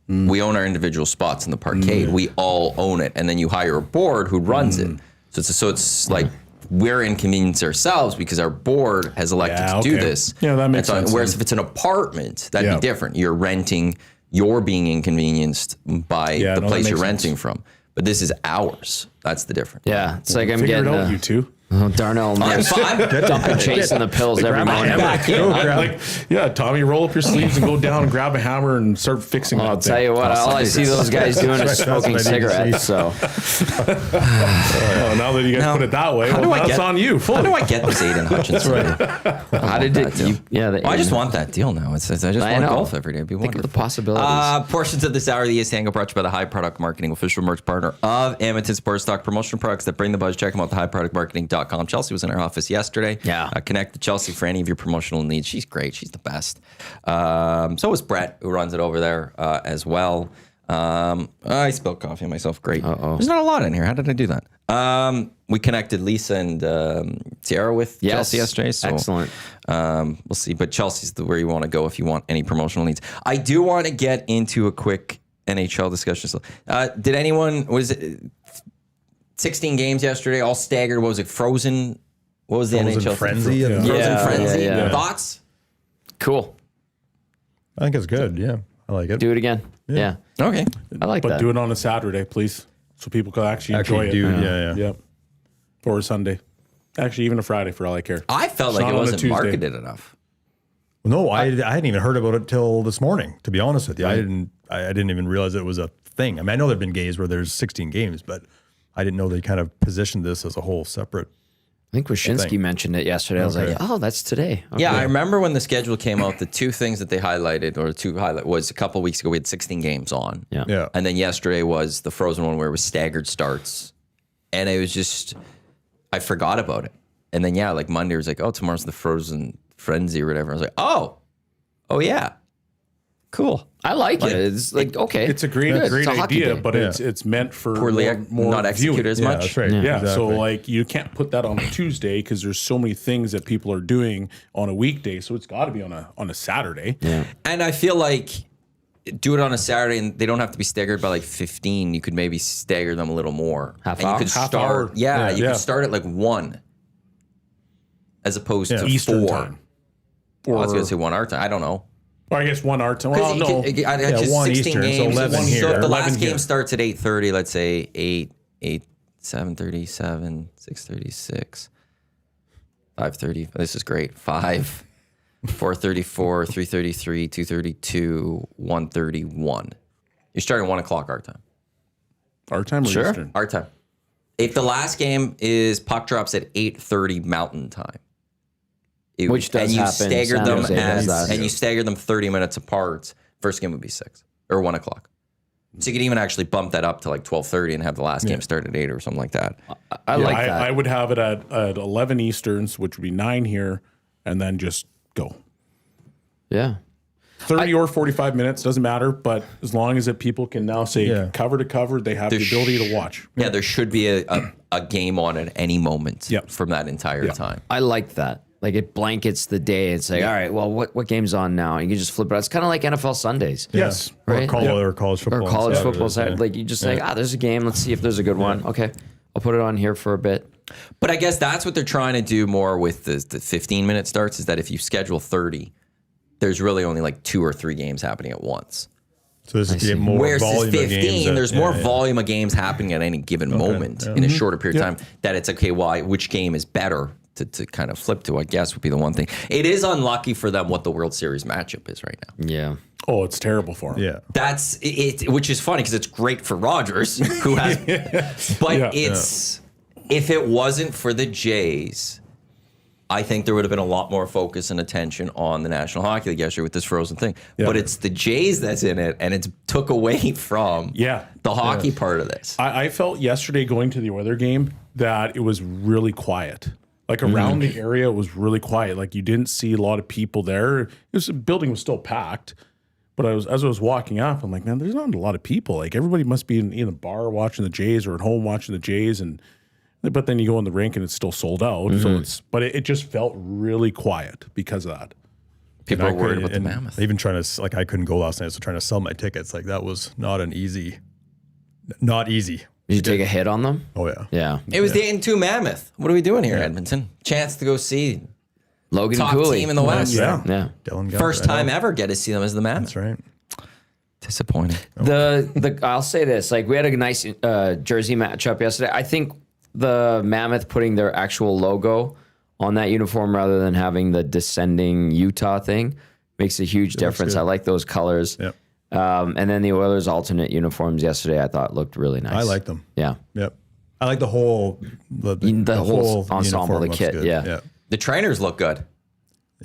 We own our individual spots in the parkade. We all own it, and then you hire a board who runs it. So it's like we're inconvenienced ourselves because our board has elected Yeah, to do okay. this. Yeah, that makes And sense Whereas then. if it's an apartment, that'd Yeah. be different. You're renting. You're being inconvenienced by Yeah, the no, that place makes you're sense. renting from. But this is ours. That's the difference. Yeah, it's like I'm Figure it getting out, you two. Darnell and I'm Mark fine. dumping chasing the pills every morning. Tommy, roll up your sleeves and go down and grab a hammer and start fixing that I'll thing. tell you what, all I see those guys doing is smoking That's what I need to cigarettes. So Oh, now that you guys Now, put it that way, how do well, I that's get- on you. How Fully. do I get this Aiden Hutchinson? how did that deal. it? I I just want that deal now. I just want know. golf every day. It'd be Think of wonderful. the possibilities. Portions of this hour of the EST Hangout brought to you by the High Product Marketing, official merch partner of Edmonton Sports Stock. Promotional products that bring the buzz. Check them out at highproductmarketing.com. Chelsea was in our office yesterday. Yeah. Connect to Chelsea for any of your promotional needs. She's great. She's the best. So is Brett, who runs it over there as well. I spilled coffee on myself. Great. There's not a lot in here. How did I do that? We connected Lisa and Tiara with Yes. Chelsea yesterday. So, Excellent. we'll see. But Chelsea's where you want to go if you want any promotional needs. I do want to get into a quick NHL discussion. So, did anyone, was it 16 games yesterday, all staggered? What was it, Frozen? What was the Frozen NHL thing? Frenzy? Yeah. Frozen Yeah, Frenzy? yeah, yeah. Thoughts? Cool. I think it's good. Yeah, I like it. Do it again. Yeah. Okay. I like But that. do it on a Saturday, please, so people can actually enjoy Actually, it. do yeah. Yep. Or a Sunday. Actually, even a Friday for all I care. I felt like Not it on a wasn't Tuesday. marketed enough. No, I hadn't even heard about it till this morning. To be honest with you, I didn't even realize it was a thing. I mean, I know there've been games where there's 16 games, but I didn't know they kind of positioned this as a whole separate. I think Wyshynski mentioned it yesterday. I was like, oh, that's today. Okay. Yeah, I remember when the schedule came out, the two things that they highlighted, or was a couple weeks ago, we had 16 games on. Yeah. Yeah. And then yesterday was the Frozen one where it was staggered starts. And it was just, I forgot about it. And then, like Monday was like, oh, tomorrow's the Frozen Frenzy or whatever. I was like, oh yeah. Cool. I like it. It's like, okay. It's a great, good. great It's a hockey idea, day. but it's meant for Poorly more not executed viewing. as Yeah, much. that's right. Yeah. Yeah, so Exactly. like you can't put that on a Tuesday because there's so many things that people are doing on a weekday. So it's got to be on a Saturday. Yeah. And I feel like do it on a Saturday, and they don't have to be staggered by like 15. You could maybe stagger them a little more. Half and hour? You could Half start, hour. Yeah, Yeah. you Yeah. could start at like 1 as opposed to Eastern 4. time. I was going to say 1 our time. I don't know. Or I guess 1 hour time. Well, no. 1 Eastern, so 11 here. So if the 11 last here. game starts at 8:30, let's say 7:37, 6:36, 5:30. This is great. 5, 4:34, 3:33, 2:32, 1:31. You're starting 1 o'clock our time. Our time or Sure. Eastern? Our time. If the last game is puck drops at 8:30 Mountain Time, Which does and you happen. stagger San them Jose does that. and you stagger them 30 minutes apart. First game would be 6 or 1 o'clock. So you could even actually bump that up to like 12:30 and have the last game start at 8 or something like that. I like that. I would have it at 11 Easterns, which would be 9 here, and then just go. Yeah. 30 or 45 minutes, doesn't matter, but as long as people can now say cover to cover, they have the ability to watch. Yeah, there should be a game on at any moment Yep. from that entire time. I like that. Like it blankets the day. It's like, all right, well, what game's on now? And you can just flip it out. It's kind of like NFL Sundays. Yes. Right? Or college football. Or college and stuff. football. Saturday. Like you just say, there's a game. Let's see if there's a good one. Okay. I'll put it on here for a bit. But I guess that's what they're trying to do more with the 15-minute starts is that if you schedule 30, there's really only like 2 or 3 games happening at once. So there's to get more Whereas volume of 15, games there's more volume of games happening at any given moment in a shorter period of time that it's okay, well, which game is better to kind of flip to, I guess, would be the one thing. It is unlucky for them what the World Series matchup is right now. Yeah. Oh, it's terrible for him. Yeah. That's it, which is funny because it's great for Rogers, who has, but it's, if it wasn't for the Jays, I think there would have been a lot more focus and attention on the National Hockey League yesterday with this frozen thing. Yeah. But it's the Jays that's in it, and it's took away from the hockey part of this. I felt yesterday going to the Oilers game that it was really quiet. Like around the area, it was really quiet. Like you didn't see a lot of people there. The building was still packed. But as I was walking up, I'm like, man, there's not a lot of people. Like everybody must be in a bar watching the Jays or at home watching the Jays, but then you go in the rink and it's still sold out. So it just felt really quiet because of that. People are worried about the Mammoth. Even trying to, like, I couldn't go last night, so trying to sell my tickets, like that was not easy. Did you take a hit on them? Oh yeah. Yeah. It was the 8-2 Mammoth. What are we doing here, Edmonton? Chance to go see Logan top Cooley. team in the West. Yeah. Yeah. Dylan got First it. time ever get to see them as the Mammoth. That's right. Disappointing. I'll say this, like we had a nice jersey matchup yesterday. I think the Mammoth putting their actual logo on that uniform rather than having the descending Utah thing makes a huge difference. good. I like those colors. Yep. And then the Oilers alternate uniforms yesterday I thought looked really nice. I like them. Yeah. Yep. I like the whole The whole ensemble, uniform the looks kit, good. yeah. Yeah. The trainers look good.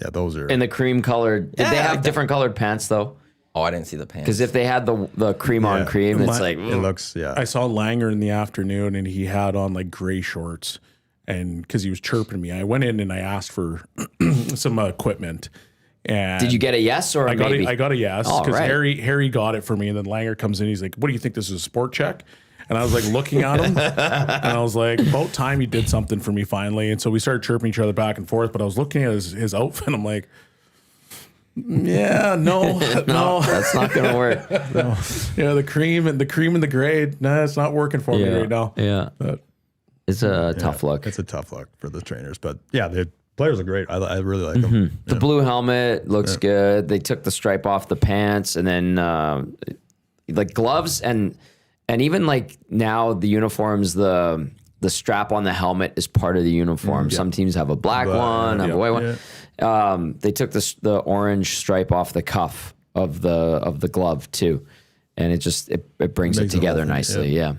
Yeah, those are And the cream colored. Did they I have like different colored pants though? Oh, I didn't see the pants. Because if they had the cream on cream, it's like it looks I saw Langer in the afternoon and he had on like gray shorts and because he was chirping me. I went in and I asked for some equipment. And Did you get a yes or a maybe? I got a yes All because right. Harry got it for me. And then Langer comes in. He's like, what do you think? This is a sport check? And I was like looking at him and I was like, about time he did something for me finally. And so we started chirping each other back and forth. But I was looking at his outfit. I'm like, yeah, no, That's not gonna work. Yeah, the cream and the gray. Nah, it's not working for me right now. Yeah. But It's a tough look. It's a tough look for the trainers, but yeah, the players are great. I really like them. The blue helmet looks good. They took the stripe off the pants, and then like gloves and even like now the uniforms, the strap on the helmet is part of the uniform. Some teams have a black one, have a white one. They took the orange stripe off the cuff of the glove too, and it brings it Makes the together whole thing, nicely. Yeah.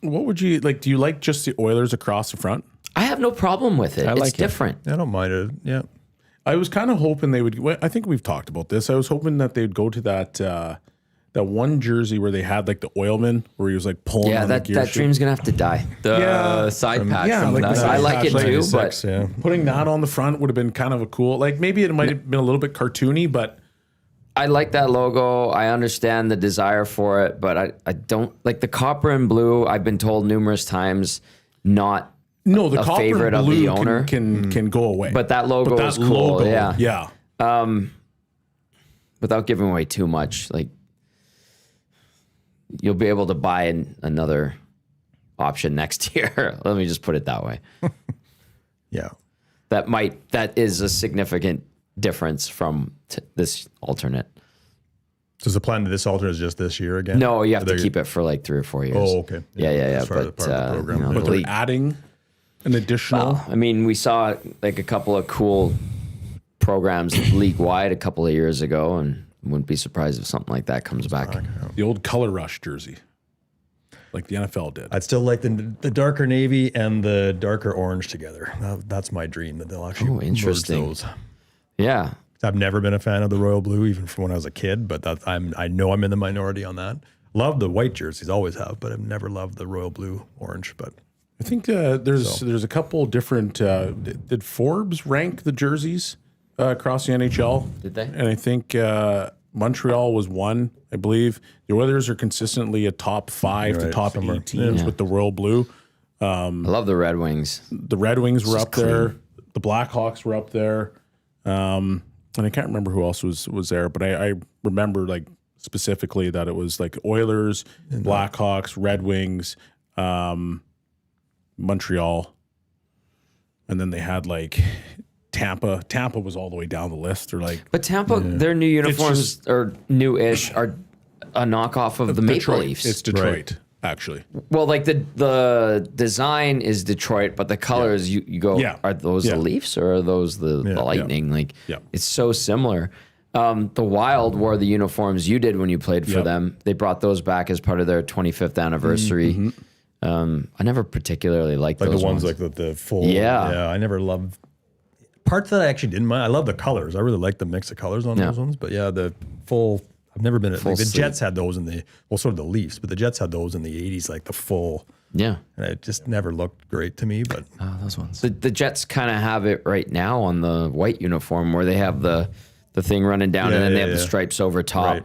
what would you like? Do you like just the Oilers across the front? I have no problem with it. like It's it. different. I don't mind it. Yeah. I was kind of hoping they would. I think we've talked about this. I was hoping that they'd go to that one jersey where they had like the oilman where he was like pulling. Yeah, on that the gear dream's gonna have to die. The side patch. yeah, from like that the side. I like it patch, too, 96, but yeah. Putting that on the front would have been kind of a cool. Like maybe it might have been a little bit cartoony, but I like that logo. I understand the desire for it, but I don't like the copper and blue. I've been told numerous times not no, the a copper favorite and of the blue owner. can go away. But that logo is cool. Yeah. Without giving away too much, like you'll be able to buy another option next year. Let me just put it that way. Yeah. That is a significant difference from this alternate. So is the plan to this alternate is just this year again? No, you have to They're- keep it for like 3 or 4 years. Oh, okay. Yeah. As far as But, part of the program. you know, but the they're league- adding an additional. I mean, we saw like a couple of cool programs league wide a couple of years ago, and wouldn't be surprised if something like that comes back. The old color rush jersey. like the NFL did. I'd still like the darker navy and the darker orange together. That's my dream, that they'll actually merge interesting. those. Yeah. I've never been a fan of the royal blue, even from when I was a kid, but I know I'm in the minority on that. Love the white jerseys, always have, but I've never loved the royal blue orange. But I think there's a couple different. Did Forbes rank the jerseys across the NHL? Did they? And I think Montreal was one. I believe the Oilers are consistently a top 5 to top 8 teams with the royal blue. I love the Red Wings. The Red Wings were up there. The Blackhawks were up there. And I can't remember who else was there, but I remember like specifically that it was like Oilers, Blackhawks, Red Wings, Montreal, and then they had like Tampa. Tampa was all the way down the list. Or like, But Tampa, their new uniforms are new-ish, are a knockoff of the Maple Leafs. It's Detroit, actually. Well, like the design is Detroit, but the colors you go, are those the Leafs or are those the Lightning? Like, it's so similar. The Wild wore the uniforms you did when you played for them. They brought those back as part of their 25th anniversary. I never particularly liked like those the ones like the full. Yeah. I never loved parts that I actually didn't mind. I love the colors. I really like the mix of colors on those ones. But yeah, the full. I've never been like the Jets had those in sort of the Leafs, but the Jets had those in the 80s, like the full. Yeah. And it just never looked great to me. But Those ones. The Jets kind of have it right now on the white uniform where they have the thing running down and then they have the stripes over top. Right.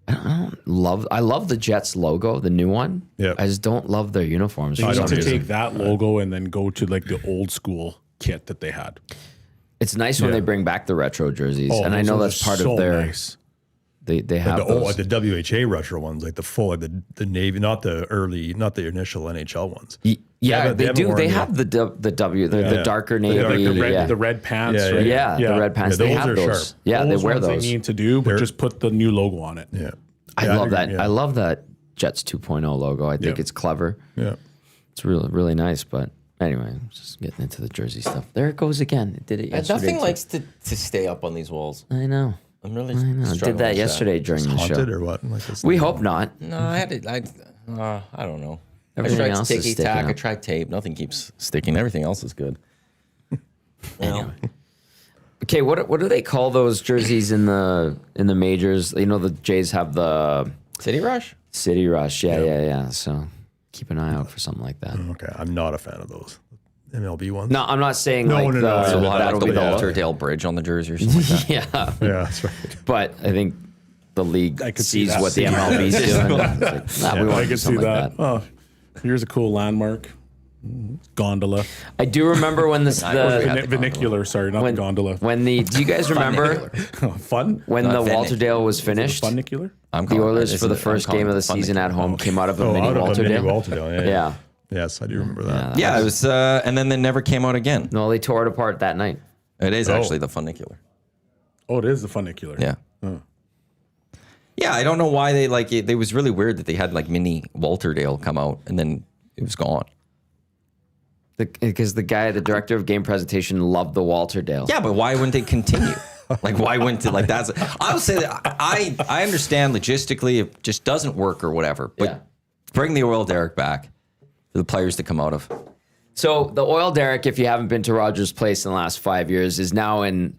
I love the Jets logo, the new one. Yeah. I just don't love their uniforms. They For need some to reason. take that logo and then go to like the old school kit that they had. It's nice when they bring back the retro jerseys, and I know that's part of their. Nice. They have like those. like the WHA retro ones, like the full, like the Navy, not the initial NHL ones. Yeah, they do. worn They the- have the darker navy. The red pants. Yeah, right? Yeah, the red pants. Yeah, they those have are those. sharp. Yeah, they wear ones those. They need to do, but just put the new logo on it. Yeah. I Yeah, love agree, that. yeah. I love that Jets 2.0 logo. I think it's clever. Yeah. It's really, really nice. But anyway, just getting into the jersey stuff. There it goes again. It did it yesterday. Nothing too. likes to stay up on these walls. I know. I'm really I know. struggling Did that with yesterday during the show. Haunted or what? Like this We hope not. No, I had it. I don't know. Everything I tried else is sticky sticking tack. I up. tried tape. Nothing keeps sticking. Everything else is good. Okay, what do they call those jerseys in the majors? You know, the Jays have the City Rush? City Rush. Yeah. So keep an eye out for something like that. Okay, I'm not a fan of those MLB ones. No, I'm not saying No, like no, no, the, no, We'll have that'll like be the the Walter Dale Bridge on the jersey or something like that. yeah. Yeah, that's right. But I think the league could see sees that. what the MLB's doing. It's like, we want I to do could see something that. like that. Oh, here's a cool landmark. Gondola. I do remember when the Vernacular, sorry, not when, gondola. when the do you guys remember Fun? when the Funicular. Walter Dale was finished? Funicular? The Oilers for the first game of the season at home came out of a mini out of a Walter mini Dale. Walter Dale. Yeah. Yes, I do remember that. Yeah, it was, and then they never came out again. No, they tore it apart that night. It is actually the funicular. Oh, it is the funicular. Yeah. Yeah, I don't know why they like it. It was really weird that they had like mini Walter Dale come out and then it was gone. Because the director of game presentation loved the Walter Dale. Yeah, but why wouldn't they continue? Like, why wouldn't it? Like, that's. I would say that I understand logistically it just doesn't work or whatever. But bring the oil derrick back for the players to come out of. So the oil derrick, if you haven't been to Rogers Place in the last 5 years, is now in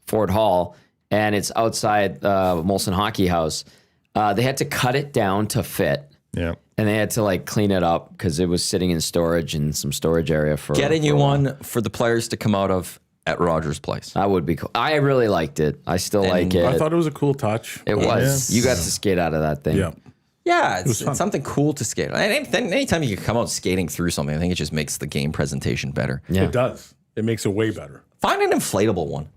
Fort Hall, and it's outside Molson Hockey House. They had to cut it down to fit. Yeah. And they had to like clean it up because it was sitting in storage in some storage area for Getting you a while. one for the players to come out of at Rogers Place. That would be cool. I really liked it. I still like it. I thought it was a cool touch. It was. Yes. You got to skate out of that thing. Yeah. Yeah, it's something cool to skate. Anytime you can come out skating through something, I think it just makes the game presentation better. Yeah. It does. It makes it way better. Find an inflatable one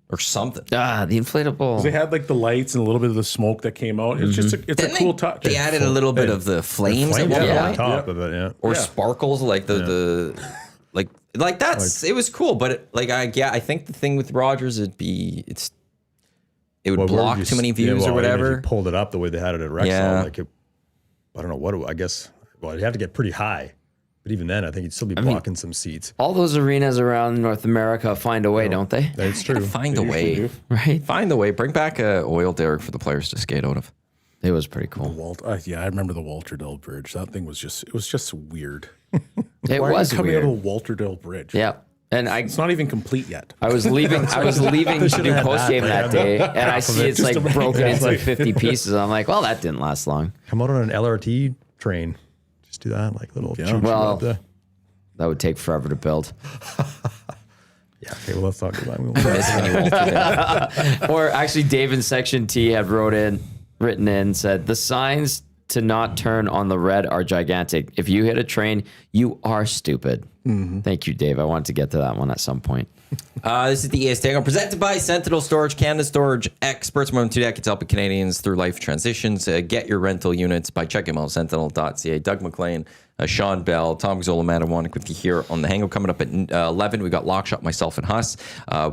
or something. The inflatable. They had like the lights and a little bit of the smoke that came out. It's just it's a cool touch. They added a little bit of the flames at Flames one on point. top of it, yeah. Or sparkles like the like that's it was cool, but I think the thing with Rogers it would Well, block where you too many s- views or even if whatever. you pulled it up the way they had it at Rexall, Yeah. like I don't know what I guess. Well, you have to get pretty high, but even then, I think you'd still be blocking some seats. All those arenas around North America find a way, don't they? That's true. Find a way, Right? find a way. Bring back a oil derrick for the players to skate out of. It was pretty cool. I remember the Walterdale Bridge. That thing was just weird. It Why was are you coming weird. out of the Walterdale Bridge? Yeah. And It's not even complete yet. I was leaving to do post game that day, and I see it's like broken into like 50 pieces. I'm like, well, that didn't last long. Come out on an LRT train. Just do that, like little choo-choo Well, up there. that would take forever to build. Yeah, okay, well, let's talk about it. Or actually, Dave in Section T had written in, said, the signs to not turn on the red are gigantic. If you hit a train, you are stupid. Thank you, Dave. I wanted to get to that one at some point. This is the EST Hangout presented by Sentinel Storage, Canada Storage experts. More than 2 decades helping Canadians through life transitions. Get your rental units by checking them out, sentinel.ca. Doug McLean, Shawn Belle, Tom Gazzola and Matt Iwanyk with you here on the Hangout. Coming up at 11, we got Lockshot, myself, and Huss.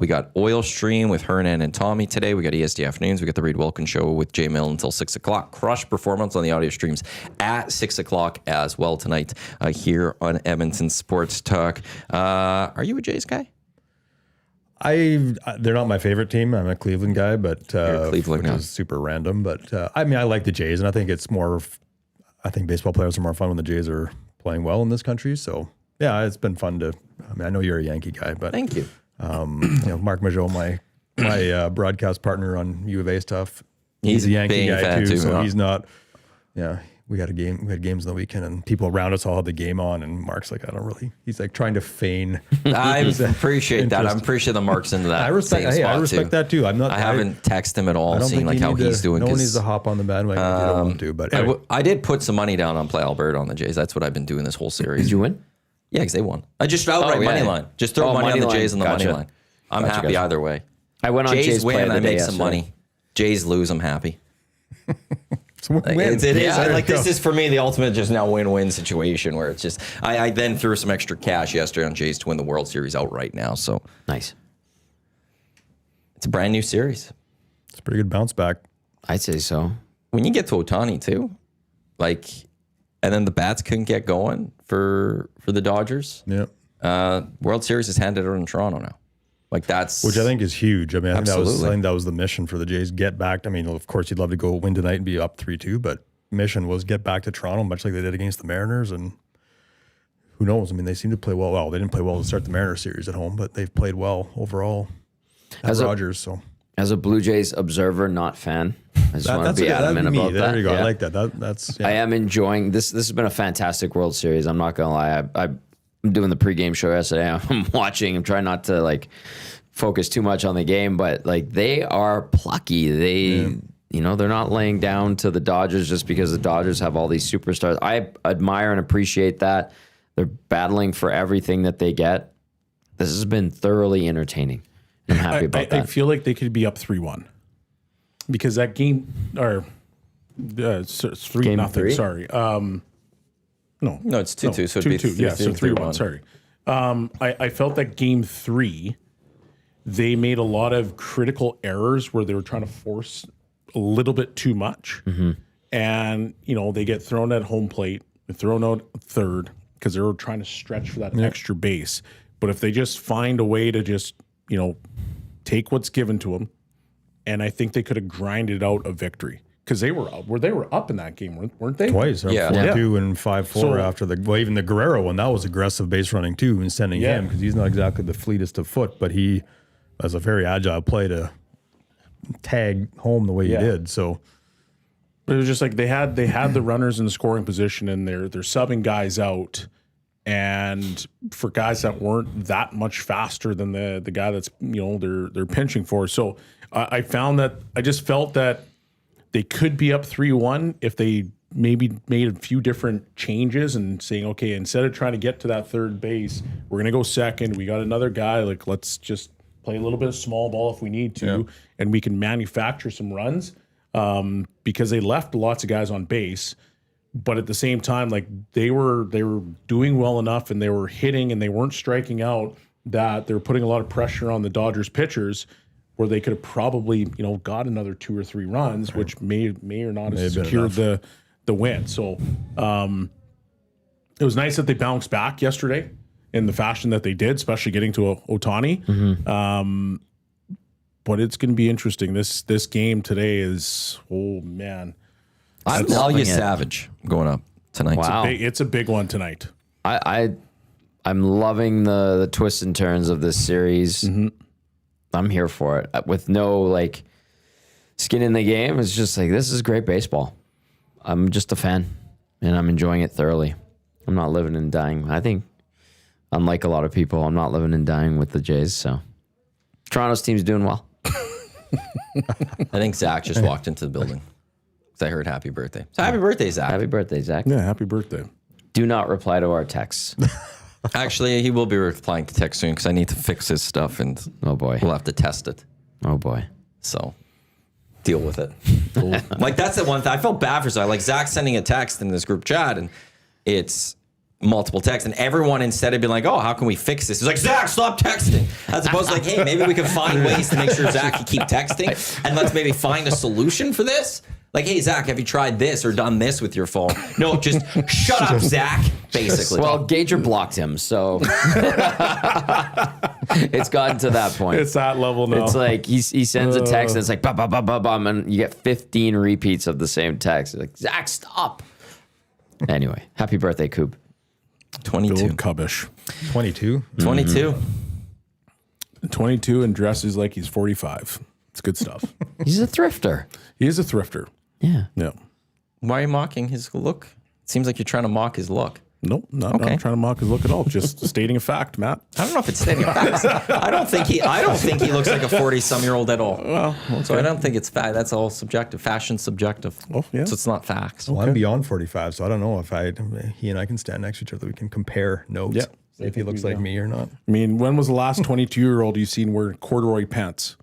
We got Oil Stream with Hernan and Tommy today. We got EST Afternoons. We got the Reed Wilkins Show with Jay Mill until 6 o'clock. Crush Performance on the audio streams at 6 o'clock as well tonight here on Edmonton Sports Talk. Are you a Jays guy? They're not my favorite team. I'm a Cleveland guy, but Cleveland which guy. is super random. But I mean, I like the Jays, and I think it's more. I think baseball players are more fun when the Jays are playing well in this country. So yeah, it's been fun to. I mean, I know you're a Yankee guy, but Thank you. Mark Majot, my broadcast partner on U of A stuff, He's a Yankee being guy fan too. too, So huh? he's not. Yeah. We had games on the weekend, and people around us all had the game on, and Mark's like, I don't really. He's like trying to feign. I appreciate that. I'm interest. pretty sure the Mark's into that. I respect. same Hey, I spot, respect too. that too. I'm not. I haven't texted him at all, I don't seeing think like you how need he's doing. No one 'cause, needs to hop on the bandwagon if you don't want to. But anyway. I did put some money down on Play Alberta on the Jays. That's what I've been doing this whole series. Did you win? Yeah, because they won. I just outright money line. Just throw money on the money Jays line. on the Gotcha. money line. I'm Gotcha, happy gotcha. either way. I went on Jays Play win, of the I Day make some yesterday. money. Jays lose, I'm happy. It's a win-win. It is. Yeah, Like this is for me the ultimate just now win-win situation where it's just I then threw some extra cash yesterday on Jays to win the World Series outright now. So Nice. it's a brand new series. It's a pretty good bounce back. I'd say so. When you get to Ohtani too, like, and then the bats couldn't get going for the Dodgers. Yeah. World Series is handed out in Toronto now. Like that's Which I think is huge. I mean, I Absolutely. think that was the mission for the Jays. Get back. I mean, of course, you'd love to go win tonight and be up 3-2, but mission was get back to Toronto, much like they did against the Mariners. And who knows? I mean, they seem to play well. Well, they didn't play well to start the Mariners series at home, but they've played well overall at As a- Rogers. So As a Blue Jays observer, not fan, I just want to be that'd adamant me. about There that. you go. Yeah. I like that. That's I am enjoying this. This has been a fantastic World Series. I'm not gonna lie. I'm doing the pregame show yesterday. I'm watching. I'm trying not to like focus too much on the game, but like they are plucky. They're not laying down to the Dodgers just because the Dodgers have all these superstars. I admire and appreciate that. They're battling for everything that they get. This has been thoroughly entertaining. I'm happy about I that. feel like they could be up 3-1 because that game or it's 3-0. three? Sorry. No, it's 2-2, so it'd be 2-2. Yeah, so 3-1. 3-1. Sorry. I felt that game 3, they made a lot of critical errors where they were trying to force a little bit too much, and they get thrown at home plate, thrown out third because they were trying to stretch for that extra base. But if they just find a way to just take what's given to them, and I think they could have grinded out a victory because they were up in that game, weren't they? twice. Yeah. 4-2 and 5-4 So- after even the Guerrero one, that was aggressive base running too, and sending Yeah. him because he's not exactly the fleetest of foot, but he has a very agile play to tag home the way Yeah. he did. So But it was just like they had the runners in the scoring position, and they're subbing guys out, and for guys that weren't that much faster than the guy that's they're pinching for. So I found that I just felt that they could be up 3-1 if they maybe made a few different changes and saying, okay, instead of trying to get to that third base, we're gonna go second. We got another guy. Like let's just play a little bit of small ball if we need to, and we can manufacture some runs. Because they left lots of guys on base, but at the same time, like they were doing well enough and they were hitting and they weren't striking out that they were putting a lot of pressure on the Dodgers pitchers where they could have probably, got another 2 or 3 runs, which may or not have been secured the win. So it was nice that they bounced back yesterday in the fashion that they did, especially getting to Ohtani. But it's going to be interesting. This game today is, oh man, I'm Talia loving it. Savage going up tonight. Wow. It's a big one tonight. I'm loving the twists and turns of this series. I'm here for it with no like skin in the game. It's just like, this is great baseball. I'm just a fan and I'm enjoying it thoroughly. I'm not living and dying. I think, unlike a lot of people, I'm not living and dying with the Jays. So Toronto's team's doing well. I think Zach just walked into the building because I heard happy birthday. So happy birthday, Zach. Happy birthday, Zach. Yeah, happy birthday. Do not reply to our texts. Actually, he will be replying to text soon because I need to fix his stuff and Oh boy. we'll have to test it. Oh boy. So deal with it. Like that's the one thing. I felt bad for Zach. Like Zach sending a text in this group chat and it's multiple texts and everyone instead of being like, oh, how can we fix this? It's like, Zach, stop texting. As opposed to like, hey, maybe we can find ways to make sure Zach can keep texting and let's maybe find a solution for this. Like, hey, Zach, have you tried this or done this with your phone? No, just shut up, Zach, basically. Well, Gager blocked him, so it's gotten to that point. It's that level now. It's like he sends a text and it's like, bum, bum, bum, bum, bum, and you get 15 repeats of the same text. It's like, Zach, stop. Anyway, happy birthday, Coop. 22. Bill Cubbish. 22. 22. 22 and dresses like he's 45. It's good stuff. He's a thrifter. He is a thrifter. Yeah. Yeah. Why are you mocking his look? It seems like you're trying to mock his look. Nope, not Okay. trying to mock his look at all. Just stating a fact, Matt. I don't know if it's stating facts. I don't think he looks like a 40-some-year-old at all. Well, okay. So I don't think it's fact. That's all subjective. Fashion's subjective. Oh, yeah. So it's not facts. Well, I'm beyond 45, so I don't know if he and I can stand next to each other. We can compare notes. Yeah. See if he looks like me or not. I mean, when was the last 22-year-old you've seen wear corduroy pants?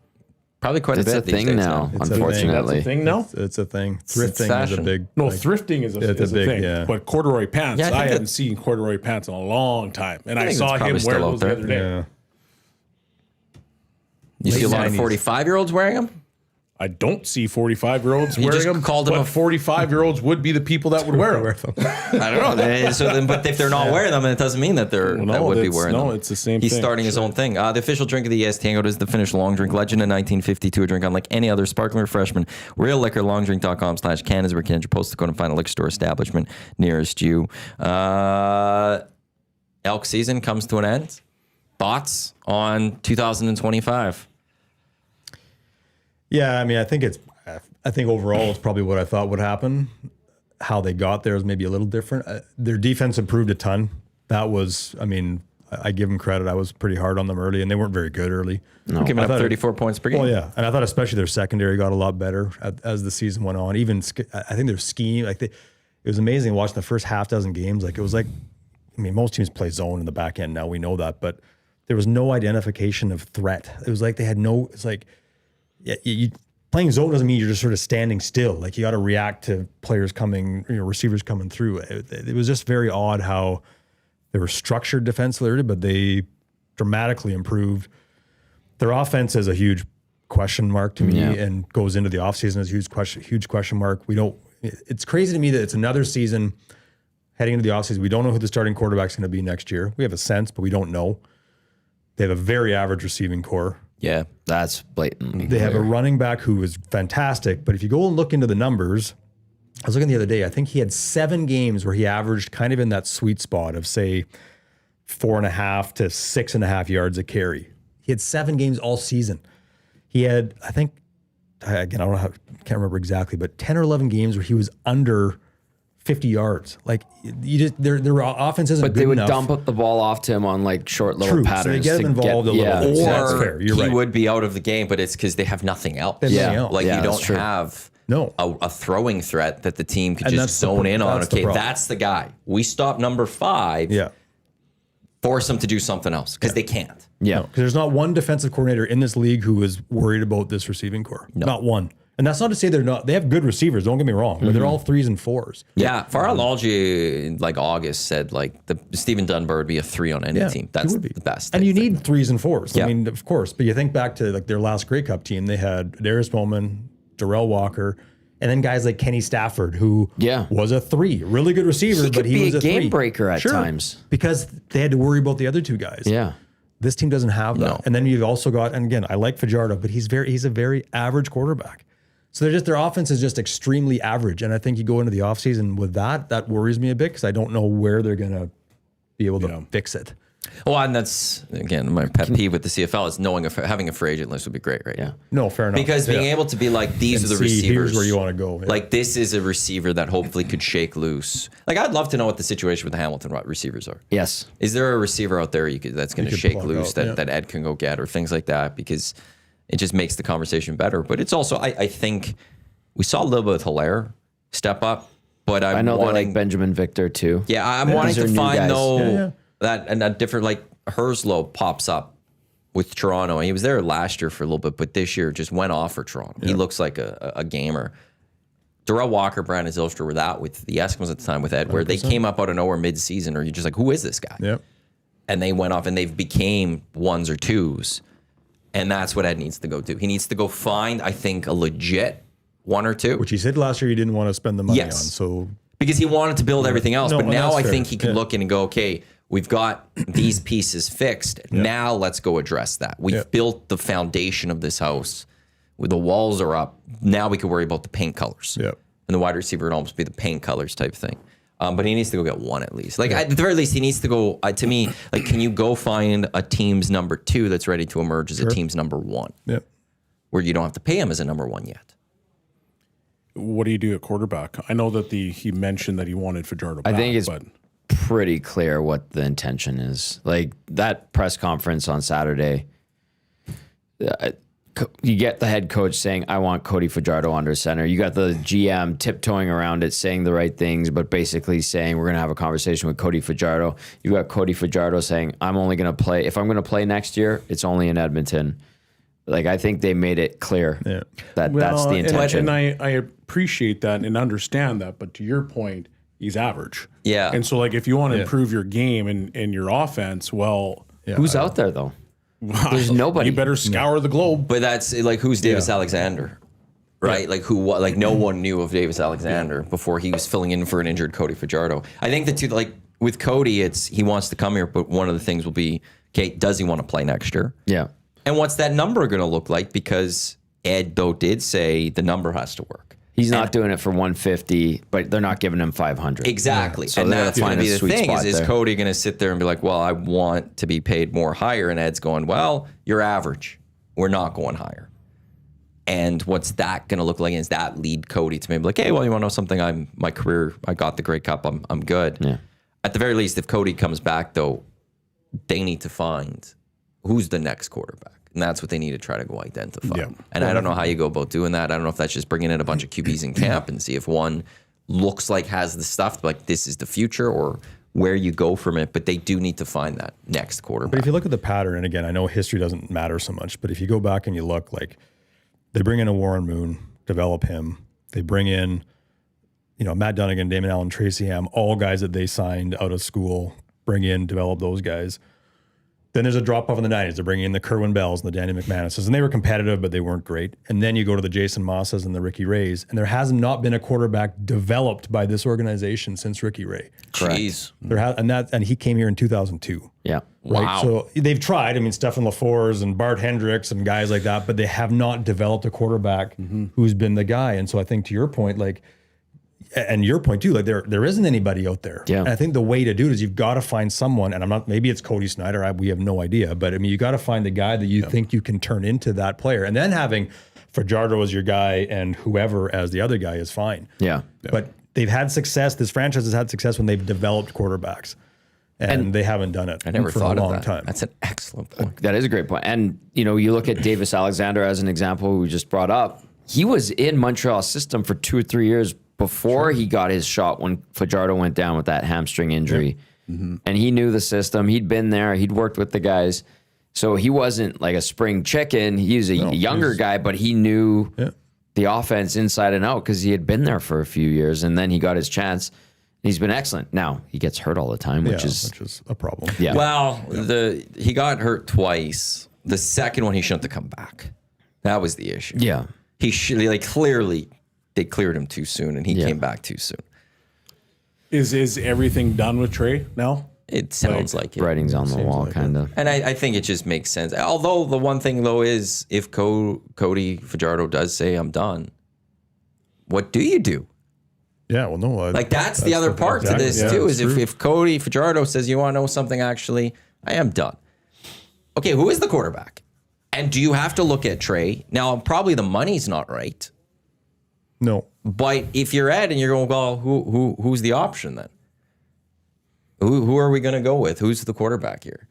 Probably quite It's a a bit these thing days now, It's a thing. unfortunately. Thing now? It's a thing. Thrifting is a fashion. big. No, like, thrifting is a it's a big, thing. yeah. But corduroy pants, Yeah, I think I hadn't that- seen corduroy pants in a long time. And I think saw that's him probably wear still out those the there. other day. Yeah. You see a Late lot of 90s. 45-year-olds wearing them? I don't see 45-year-olds You wearing just them. called them but a- 45-year-olds would be the people that would wear them. I don't know. So then, but if they're not wearing them, then it doesn't mean that they're that would be wearing them. No, it's the same He's thing. starting his own thing. The official drink of the EST Hangout is the Finnish long drink, legend in 1952. A drink unlike any other sparkling refreshment. Real liquor, longdrink.com/Can is where you can enter your postal code and find a liquor store establishment nearest you. Elk season comes to an end. Thoughts on 2025? Yeah, I mean, I think overall it's probably what I thought would happen. How they got there is maybe a little different. Their defense improved a ton. That was, I mean, I give them credit. I was pretty hard on them early, and they weren't very good early. No. Giving up 34 points per game. Well, yeah, and I thought especially their secondary got a lot better as the season went on. Even I think their scheme, it was amazing watching the first half dozen games. Like it was like, I mean, most teams play zone in the back end now. We know that, but there was no identification of threat. It was like they had no. It's like, yeah, you playing zone doesn't mean you're just sort of standing still. Like you got to react to players coming, receivers coming through. It was just very odd how they were structured defensively, but they dramatically improved. Their offense is a huge question mark to me, and goes into the offseason as a huge question mark. We don't. It's crazy to me that it's another season heading into the offseason. We don't know who the starting quarterback's going to be next year. We have a sense, but we don't know. They have a very average receiving core. Yeah. That's blatantly They have a clear. running back who is fantastic, but if you go and look into the numbers, I was looking the other day, I think he had 7 games where he averaged kind of in that sweet spot of say 4.5 to 6.5 yards a carry. He had 7 games all season. He had, I think, again, I don't know how, can't remember exactly, but 10 or 11 games where he was under 50 yards. Like you just, their offense isn't But good they would enough. dump up the ball off to him on like short little True, so they patterns. get to him involved a little bit. Yeah, That's Or fair. You're he right. would be out of the game, but it's because they have nothing else. They have nothing else. Like Yeah, you that's don't true. have No. a throwing threat that the team could And just that's the zone in on. that's the Okay, problem. that's the guy. We stop number 5. Yeah. Force them to do something else because they can't. Yeah. Because there's not one defensive coordinator in this league who is worried about this receiving core. Not one. And that's not to say they're not. They have good receivers. Don't get me wrong. But they're all 3s and 4s. Yeah, Faralogy in like August said like the Stephen Dunbar would be a 3 on any team. That's he would be. the best. And thing. you need 3s and 4s. Yeah. I mean, of course. But you think back to like their last Grey Cup team, they had Darius Bowman, Darrell Walker, and then guys like Kenny Stafford, who was a 3, really good receiver, He but could he be was a a game 3. breaker at times. because they had to worry about the other 2 guys. Yeah. This team doesn't have that. No. And then you've also got, and again, I like Fajardo, but he's a very average quarterback. So their offense is just extremely average. And I think you go into the offseason with that worries me a bit because I don't know where they're going to be able to fix it. Well, and that's, again, my pet peeve with the CFL is having a free agent list would be great, right? Yeah. No, fair enough. Because being able to be like, these And are the receivers. Here's where you want to go. Yeah. Like, this is a receiver that hopefully could shake loose. Like, I'd love to know what the situation with the Hamilton receivers are. Yes. Is there a receiver out there that's going to could shake plug loose out, that Ed can go get or things like that? Because it just makes the conversation better. But it's also, I think we saw a little bit of Hilaire step up, but I know they're like Benjamin Victor too. Yeah, I'm wanting These are to new find guys. though that different, like Herslow pops up with Toronto. And he was there last year for a little bit, but this year just went off for Toronto. He looks like a gamer. Darrell Walker, Brandon Zylstra were that with the Eskimos at the time with Ed, where they came up out of nowhere mid-season, or you're just like, who is this guy? Yep. And they went off and they've became ones or twos. And that's what Ed needs to go do. He needs to go find, I think, a legit one or two. Which he said last year he didn't want to spend the money on. Yes. So Because he wanted to build everything else. No, but and now that's I fair. think he can look in and go, okay, we've got these pieces fixed. Now let's go address that. We've built the foundation of this house. Where the walls are up. Now we can worry about the paint colors. Yep. And the wide receiver would almost be the paint colors type thing. But he needs to go get one at least. Like at the very least, he needs to go. To me, like, can you go find a team's number 2 that's ready to emerge as a team's number 1, Yep. where you don't have to pay him as a number 1 yet? What do you do at quarterback? I know that he mentioned that he wanted Fajardo back. I think it's but pretty clear what the intention is. Like that press conference on Saturday, you get the head coach saying, I want Cody Fajardo under center. You got the GM tiptoeing around it, saying the right things, but basically saying, we're going to have a conversation with Cody Fajardo. You got Cody Fajardo saying, I'm only going to play, if I'm going to play next year, it's only in Edmonton. Like, I think they made it clear that that's the intention. And I appreciate that and understand that. But to your point, he's average. Yeah. And so, like, if you want to improve your game and your offense, well, Who's out there, though? There's nobody. You better scour the globe. But that's like, who's Davis Alexander, right? Like no one knew of Davis Alexander before he was filling in for an injured Cody Fajardo. I think the two, like with Cody, he wants to come here, but one of the things will be, okay, does he want to play next year? Yeah. And what's that number going to look like? Because Ed, though, did say the number has to work. He's not doing it for 150, but they're not giving him 500. Exactly. So and they're that's gonna going to find be a the sweet thing spot is there. Cody going to sit there and be like, well, I want to be paid more higher. And Ed's going, well, you're average. We're not going higher. And what's that going to look like? Is that lead Cody to maybe like, hey, well, you want to know something? My career, I got the Grey Cup. I'm good. Yeah. At the very least, if Cody comes back, though, they need to find who's the next quarterback. And that's what they need to try to go identify. Yeah. And I don't know how you go about doing that. I don't know if that's just bringing in a bunch of QBs in camp and see if one looks like has the stuff, like this is the future, or where you go from it. But they do need to find that next But quarterback. if you look at the pattern, and again, I know history doesn't matter so much, but if you go back and you look, like they bring in a Warren Moon, develop him. They bring in, Matt Dunnigan, Damon Allen, Tracy Ham, all guys that they signed out of school, bring in, develop those guys. Then there's a drop off in the 90s. They're bringing in the Kerwin Bells and the Danny McManuses, and they were competitive, but they weren't great. And then you go to the Jason Mosses and the Ricky Rays, and there has not been a quarterback developed by this organization since Ricky Ray. Jeez. And he came here in 2002. Yeah. Right. Wow. So they've tried. I mean, Stefan LaFours and Bart Hendricks and guys like that, but they have not developed a quarterback who's been the guy. And so I think to your point, like, and your point too, like there isn't anybody out there. Yeah. And I think the way to do it is you've got to find someone, and maybe it's Cody Snyder. We have no idea, but I mean, you got to find the guy that you think you can turn into that player, and then having Fajardo as your guy and whoever as the other guy is fine. Yeah. But they've had success. This franchise has had success when they've developed quarterbacks, and they haven't done it I never for thought a of long that. time. That's an excellent point. That is a great point. And, you look at Davis Alexander as an example who we just brought up. He was in Montreal's system for 2 or 3 years before he got his shot when Fajardo went down with that hamstring injury. Yeah. Mm-hmm. And he knew the system. He'd been there. He'd worked with the guys. So he wasn't like a spring chicken. He was a younger guy, but he knew the offense inside and out because he had been there for a few years. And then he got his chance. He's been excellent. Now, he gets hurt all the time, which is a problem. Yeah. Well, he got hurt twice. The second one, he shouldn't have come back. That was the issue. Yeah. He should, clearly, they cleared him too soon, and he came back too soon. Is everything done with Trey now? It sounds like it. Writing's on the wall, kind of. And I think it just makes sense. Although the one thing, though, is if Cody Fajardo does say, I'm done, what do you do? Yeah, well, no. Like that's the other part to this too, is if Cody Fajardo says, you want to know something, actually, I am done. Okay, who is the quarterback? And do you have to look at Trey? Now, probably the money's not right. No. But if you're Ed and you're going, well, who's the option then? Who are we going to go with? Who's the quarterback here?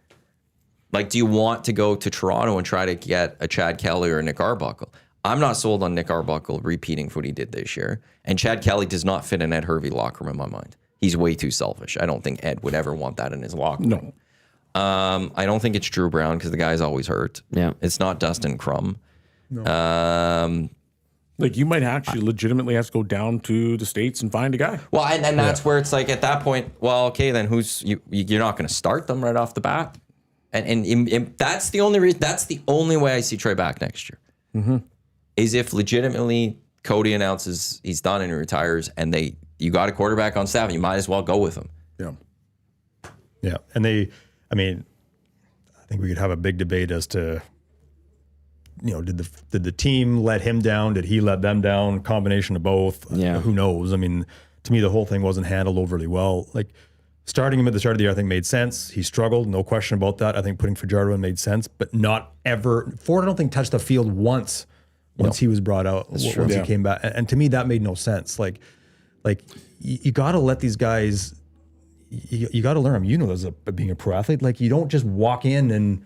Like, do you want to go to Toronto and try to get a Chad Kelly or a Nick Arbuckle? I'm not sold on Nick Arbuckle repeating what he did this year. And Chad Kelly does not fit in Ed Hervey locker room in my mind. He's way too selfish. I don't think Ed would ever want that in his locker room. No. I don't think it's Drew Brown because the guy's always hurt. Yeah. It's not Dustin Crum. No. Like you might actually legitimately have to go down to the States and find a guy. Well, and that's where it's like at that point, well, okay, then you're not going to start them right off the bat. And that's the only reason, that's the only way I see Trey back next year. Mm-hmm. Is if legitimately Cody announces he's done and he retires and you got a quarterback on staff and you might as well go with him. Yeah. Yeah. And I think we could have a big debate as to, did the team let him down? Did he let them down? Combination of both. Yeah. Who knows? I mean, to me, the whole thing wasn't handled overly well. Like starting him at the start of the year, I think made sense. He struggled, no question about that. I think putting Fajardo in made sense, but not ever. Ford, I don't think touched the field once he was brought out. Once he came back, and to me, that made no sense. Like you got to let these guys. You got to learn them. As being a pro athlete, like you don't just walk in and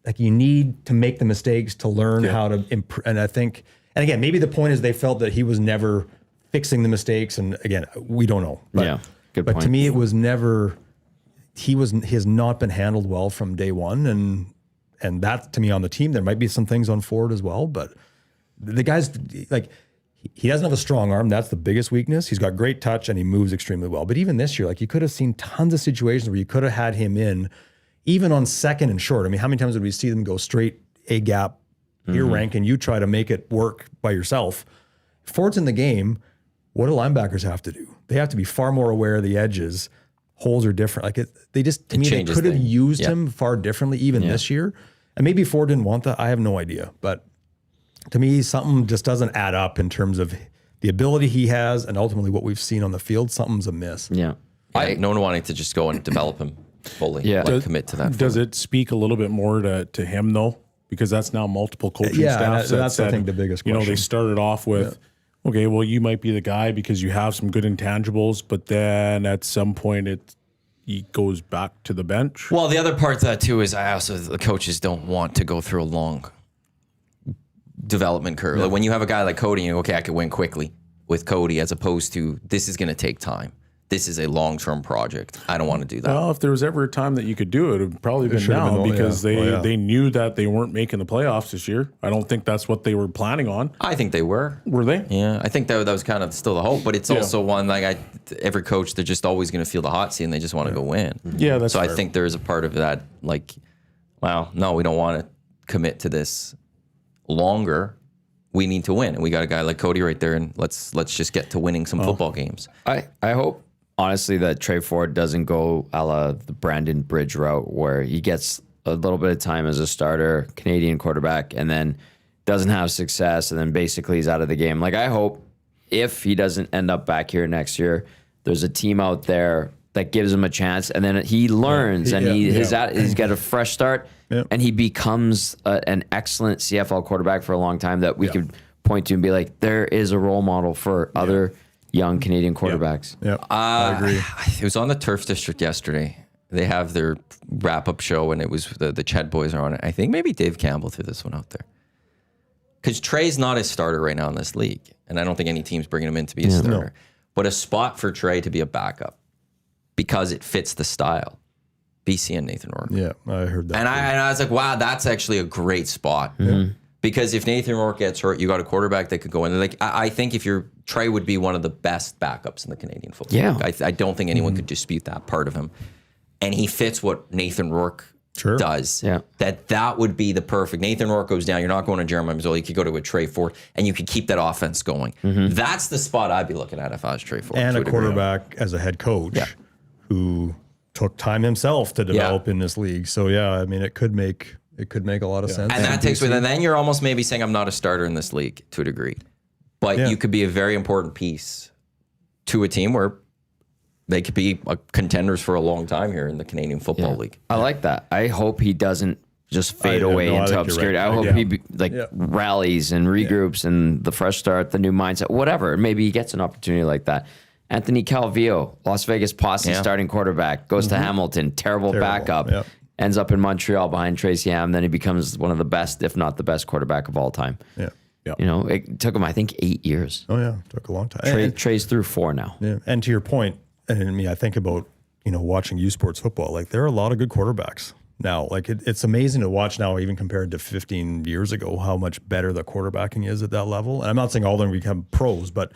like you need to make the mistakes to learn how to improve. And I think, and again, maybe the point is they felt that he was never fixing the mistakes. And again, we don't know. But, good but point. to me, it was never. He has not been handled well from day one, and that to me on the team there might be some things on Ford as well, but the guy's like. He doesn't have a strong arm. That's the biggest weakness. He's got great touch and he moves extremely well. But even this year, like you could have seen tons of situations where you could have had him in, even on second and short. I mean, how many times did we see them go straight A gap, ear rank, and you try to make it work by yourself? If Ford's in the game, what do linebackers have to do? They have to be far more aware of the edges. Holes are different. Like they could have used him far differently even this year. And maybe Ford didn't want that. I have no idea. But to me, something just doesn't add up in terms of the ability he has and ultimately what we've seen on the field. Something's amiss. Yeah. No one wanting to just go and develop him fully. Yeah. Commit to that. Does it speak a little bit more to him though? Because that's now multiple coaching staffs. That's I think the biggest question. They started off with, okay, well, you might be the guy because you have some good intangibles, but then at some point he goes back to the bench. Well, the other part of that too is the coaches don't want to go through a long development curve. Like when you have a guy like Cody, you go, okay, I could win quickly with Cody, as opposed to this is going to take time. This is a long-term project. I don't want to do that. Well, if there was ever a time that you could do it, it would probably been now because they knew that they weren't making the playoffs this year. I don't think that's what they were planning on. I think they were. Were they? Yeah, I think that was kind of still the hope, but it's also one like every coach, they're just always going to feel the hot seat and they just want to go win. Yeah, that's so fair. I think there is a part of that like, wow, no, we don't want to commit to this longer. We need to win, and we got a guy like Cody right there, and let's just get to winning some football games. I hope honestly that Trey Ford doesn't go a la the Brandon Bridge route where he gets a little bit of time as a starter, Canadian quarterback, and then doesn't have success, and then basically he's out of the game. Like I hope if he doesn't end up back here next year, there's a team out there that gives him a chance, and then he learns, he's got a fresh start. Yep. And he becomes an excellent CFL quarterback for a long time that we could point to and be like, there is a role model for other young Canadian quarterbacks. Yeah, I agree. It was on the Turf District yesterday. They have their wrap-up show, and it was the Ched boys are on it. I think maybe Dave Campbell threw this one out there. Because Trey's not a starter right now in this league, and I don't think any team's bringing him in to be a starter. No. But a spot for Trey to be a backup because it fits the style. BC and Nathan Rourke. Yeah, I heard that. And I was like, wow, that's actually a great spot. Mm-hmm. Because if Nathan Rourke gets hurt, you got a quarterback that could go in. Like I think Trey would be one of the best backups in the Canadian football league. I don't think anyone could dispute that part of him. And he fits what Nathan Rourke does. Yeah. That would be the perfect. Nathan Rourke goes down. You're not going to Jeremiah Mazzola. You could go to a Trey Ford, and you could keep that offense going. Mm-hmm. That's the spot I'd be looking at if I was Trey Ford. And a quarterback as a head coach who took time himself to develop in this league. So I mean, it could make a lot of sense. And that takes with, and then you're almost maybe saying I'm not a starter in this league to a degree. but you could be a very important piece to a team where they could be contenders for a long time here in the Canadian Football League. I like that. I hope he doesn't just fade away into obscurity. Right. I hope he rallies and regroups and the fresh start, the new mindset, whatever. Maybe he gets an opportunity like that. Anthony Calvillo, Las Vegas Posse starting quarterback, goes to Hamilton, terrible backup, ends up in Montreal behind Tracy Ham. Then he becomes one of the best, if not the best quarterback of all time. Yeah. You know, it took him, I think, 8 years. Oh, yeah. It took a long time. Trey's through 4 now. Yeah. And to your point, and I mean, I think about, watching U Sports football, like there are a lot of good quarterbacks now. Like it's amazing to watch now, even compared to 15 years ago, how much better the quarterbacking is at that level. And I'm not saying all of them become pros, but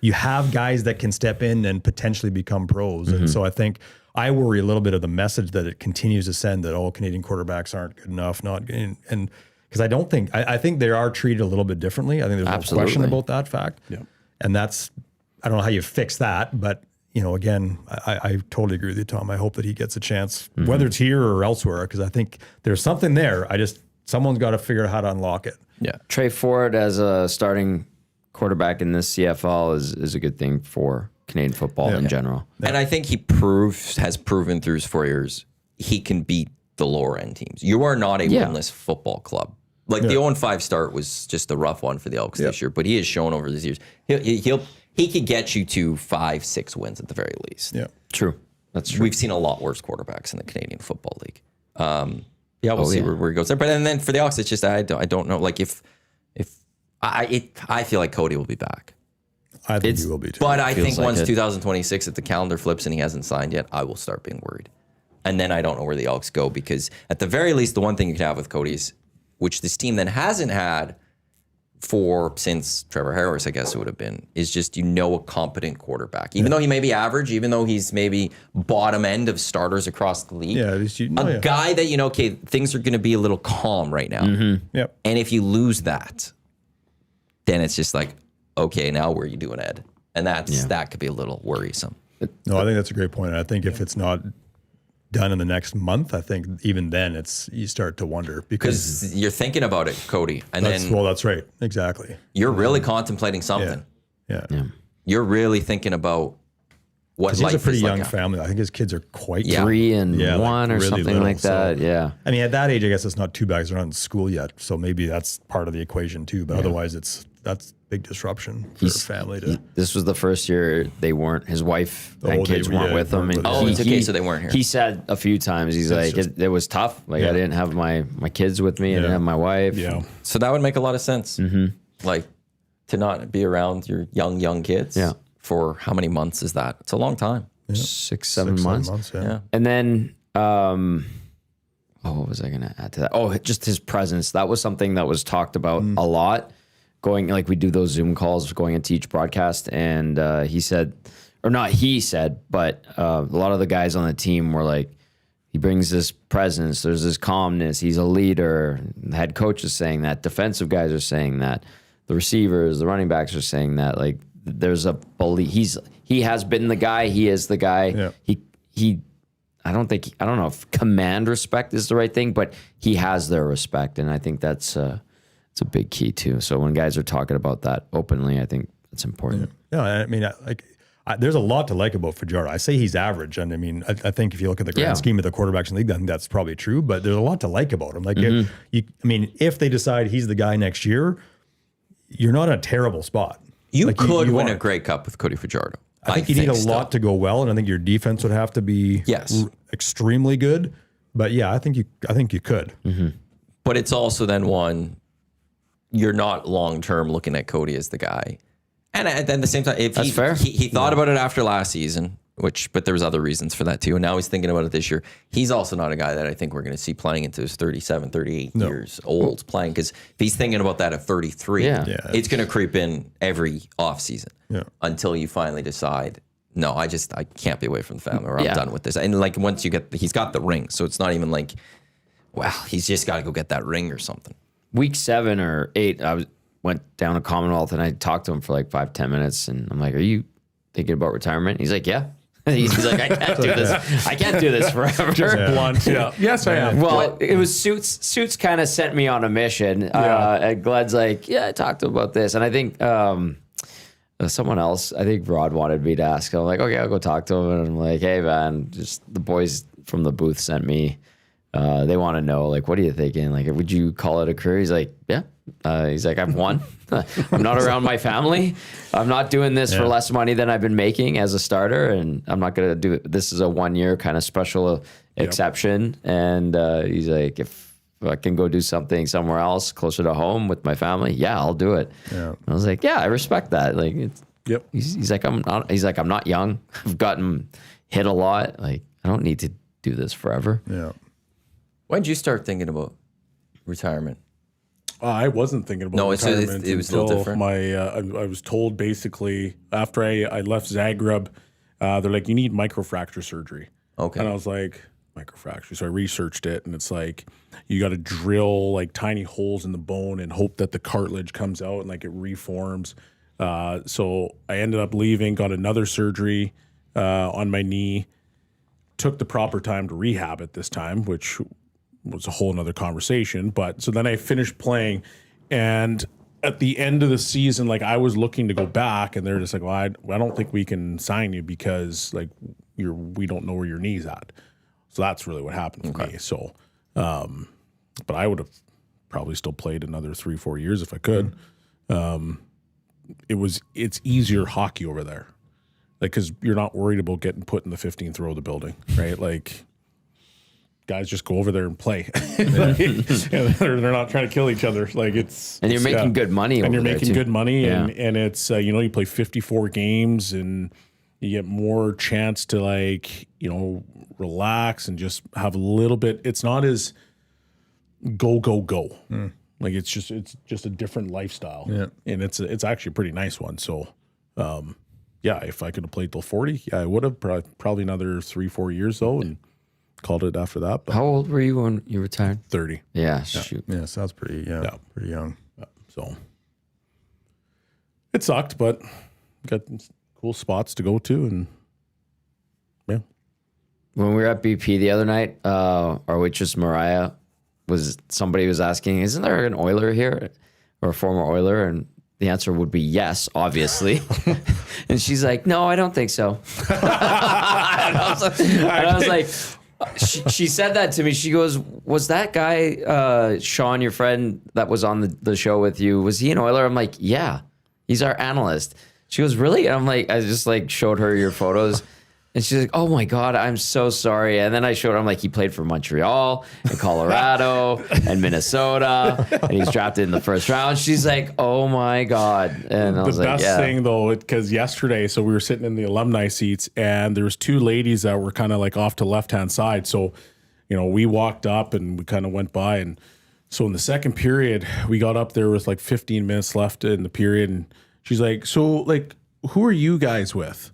you have guys that can step in and potentially become pros. And so I think I worry a little bit of the message that it continues to send that all Canadian quarterbacks aren't good enough, and because I think they are treated a little bit differently. I think there's no question about that fact. Yeah. And I don't know how you fix that, but again, I totally agree with you, Tom. I hope that he gets a chance, whether it's here or elsewhere, because I think there's something there. Someone's got to figure out how to unlock it. Yeah. Trey Ford as a starting quarterback in this CFL is a good thing for Canadian football in general. Yeah. And I think he has proven through his 4 years he can beat the lower end teams. You are not a winless football club. Like the 0-5 start was just a rough one for the Elks this year, but he has shown over these years he could get you to 5-6 wins at the very least. Yeah, true. That's true. We've seen a lot worse quarterbacks in the Canadian Football League. We'll see where he goes there. But and then for the Elks, it's just I don't know. Like if I feel like Cody will be back. I think he will be too. But I think once 2026, if the calendar flips and he hasn't signed yet, I will start being worried. And then I don't know where the Elks go, because at the very least, the one thing you can have with Cody is, which this team then hasn't had since Trevor Harris, I guess it would have been, is just a competent quarterback. Even though he may be average, even though he's maybe bottom end of starters across the league, at least guy that things are going to be a little calm right now. Yep. And if you lose that, then it's just like, okay, now where are you doing, Ed? And that could be a little worrisome. No, I think that's a great point. I think if it's not done in the next month, I think even then you start to wonder, because you're thinking about it, Cody, and that's right, exactly. You're really contemplating something. Yeah. You're really thinking about what life is like. He's a pretty young family. I think his kids are quite 3 and 1 or really something little, like that. So, I mean, at that age, I guess it's not too bad. They're not in school yet, so maybe that's part of the equation too. But otherwise, that's big disruption for a family. This was the first year they weren't. His wife and kids weren't with him. And it's okay, so they weren't here. He said a few times, he's like, it was tough. Like I didn't have my kids with me. I didn't have my wife. Yeah. So that would make a lot of sense. Like to not be around your young kids. Yeah. For how many months is that? It's a long time. 6-7 months. Yeah. And then, what was I going to add to that? Oh, just his presence. That was something that was talked about a lot. Going, like we do those Zoom calls going into each broadcast. And he said, or not he said, but a lot of the guys on the team were like, he brings this presence. There's this calmness. He's a leader. The head coach is saying that. Defensive guys are saying that. The receivers, the running backs are saying that. Like, there's a belief. He has been the guy. He is the guy. Yeah. I don't know if command respect is the right thing, but he has their respect, and I think that's it's a big key too. So when guys are talking about that openly, I think it's important. Yeah, I mean, there's a lot to like about Fajardo. I say he's average, and I mean, I think if you look at the grand scheme of the quarterbacks in the league, I think that's probably true. But there's a lot to like about him. Like, if they decide he's the guy next year, you're not in a terrible spot. You could win a Grey Cup with Cody Fajardo. I think you need a lot to go well, and I think your defense would have to be extremely good. But yeah, I think you could. But it's also then one, you're not long term looking at Cody as the guy. And at the same time, if he thought about it after last season, but there was other reasons for that too. And now he's thinking about it this year. He's also not a guy that I think we're going to see playing into his 37, 38 years old playing. Because if he's thinking about that at 33, it's going to creep in every offseason until you finally decide, no, I can't be away from the family, or I'm done with this. And like once he's got the ring. So it's not even like, well, he's just got to go get that ring or something. Week 7 or 8, went down to Commonwealth and I talked to him for like 5-10 minutes. And I'm like, are you thinking about retirement? He's like, yeah. He's like, I can't do this. I can't do this forever. Just blunt. Yeah. Yes, I am. Well, it was Suits. Suits kind of sent me on a mission. And Glen's like, I talked to him about this. And I think someone else, I think Rod wanted me to ask. I'm like, okay, I'll go talk to him. And I'm like, hey, man, just the boys from the booth sent me. They want to know, like, what are you thinking? Like, would you call it a career? He's like, yeah. He's like, I've won. I'm not around my family. I'm not doing this for less money than I've been making as a starter. And I'm not going to do it. This is a 1 year kind of special exception. And he's like, if I can go do something somewhere else closer to home with my family, yeah, I'll do it. Yeah. I was like, yeah, I respect that. Like, he's like, I'm not young. I've gotten hit a lot. Like, I don't need to do this forever. Yeah. When did you start thinking about retirement? I wasn't thinking about retirement. It was a little different. I was told basically after I left Zagreb, they're like, you need microfracture surgery. Okay. And I was like, microfracture. So I researched it, and it's like you got to drill like tiny holes in the bone and hope that the cartilage comes out and like it reforms. So I ended up leaving, got another surgery on my knee, took the proper time to rehab it this time, which was a whole nother conversation. But so then I finished playing, and at the end of the season, like I was looking to go back, and they're just like, well, I don't think we can sign you because like we don't know where your knee's at. So that's really what happened for me. So, but I would have probably still played another 3-4 years if I could. It's easier hockey over there. Like, cause you're not worried about getting put in the 15th row of the building, right? Like, guys just go over there and play. They're not trying to kill each other. Like and you're making good money. And you're making good money. Yeah. And it's, you play 54 games and you get more chance to like, relax and just have a little bit. It's not as go. Like it's just a different lifestyle. Yeah. And it's actually a pretty nice one. So, if I could have played till 40, I would have probably another 3-4 years though. And called it after that. But how old were you when you retired? 30. Yeah, shoot. Yeah, sounds pretty young. So it sucked, but got cool spots to go to, and yeah. When we were at BP the other night, our waitress Mariah somebody was asking, isn't there an Oiler here or a former Oiler? And the answer would be yes, obviously. And she's like, no, I don't think so. And I was like, she said that to me. She goes, was that guy, Shawn, your friend that was on the show with you, was he an Oiler? I'm like, yeah, he's our analyst. She goes, really? And I'm like, I just like showed her your photos. And she's like, oh my God, I'm so sorry. And then I showed her, I'm like, he played for Montreal and Colorado and Minnesota, and he's drafted in the first round. She's like, oh my God. And I was like, best thing though, because yesterday, so we were sitting in the alumni seats, and there was two ladies that were kind of like off to left-hand side. So, we walked up and we kind of went by. And so in the second period, we got up there with like 15 minutes left in the period. And she's like, so like, who are you guys with?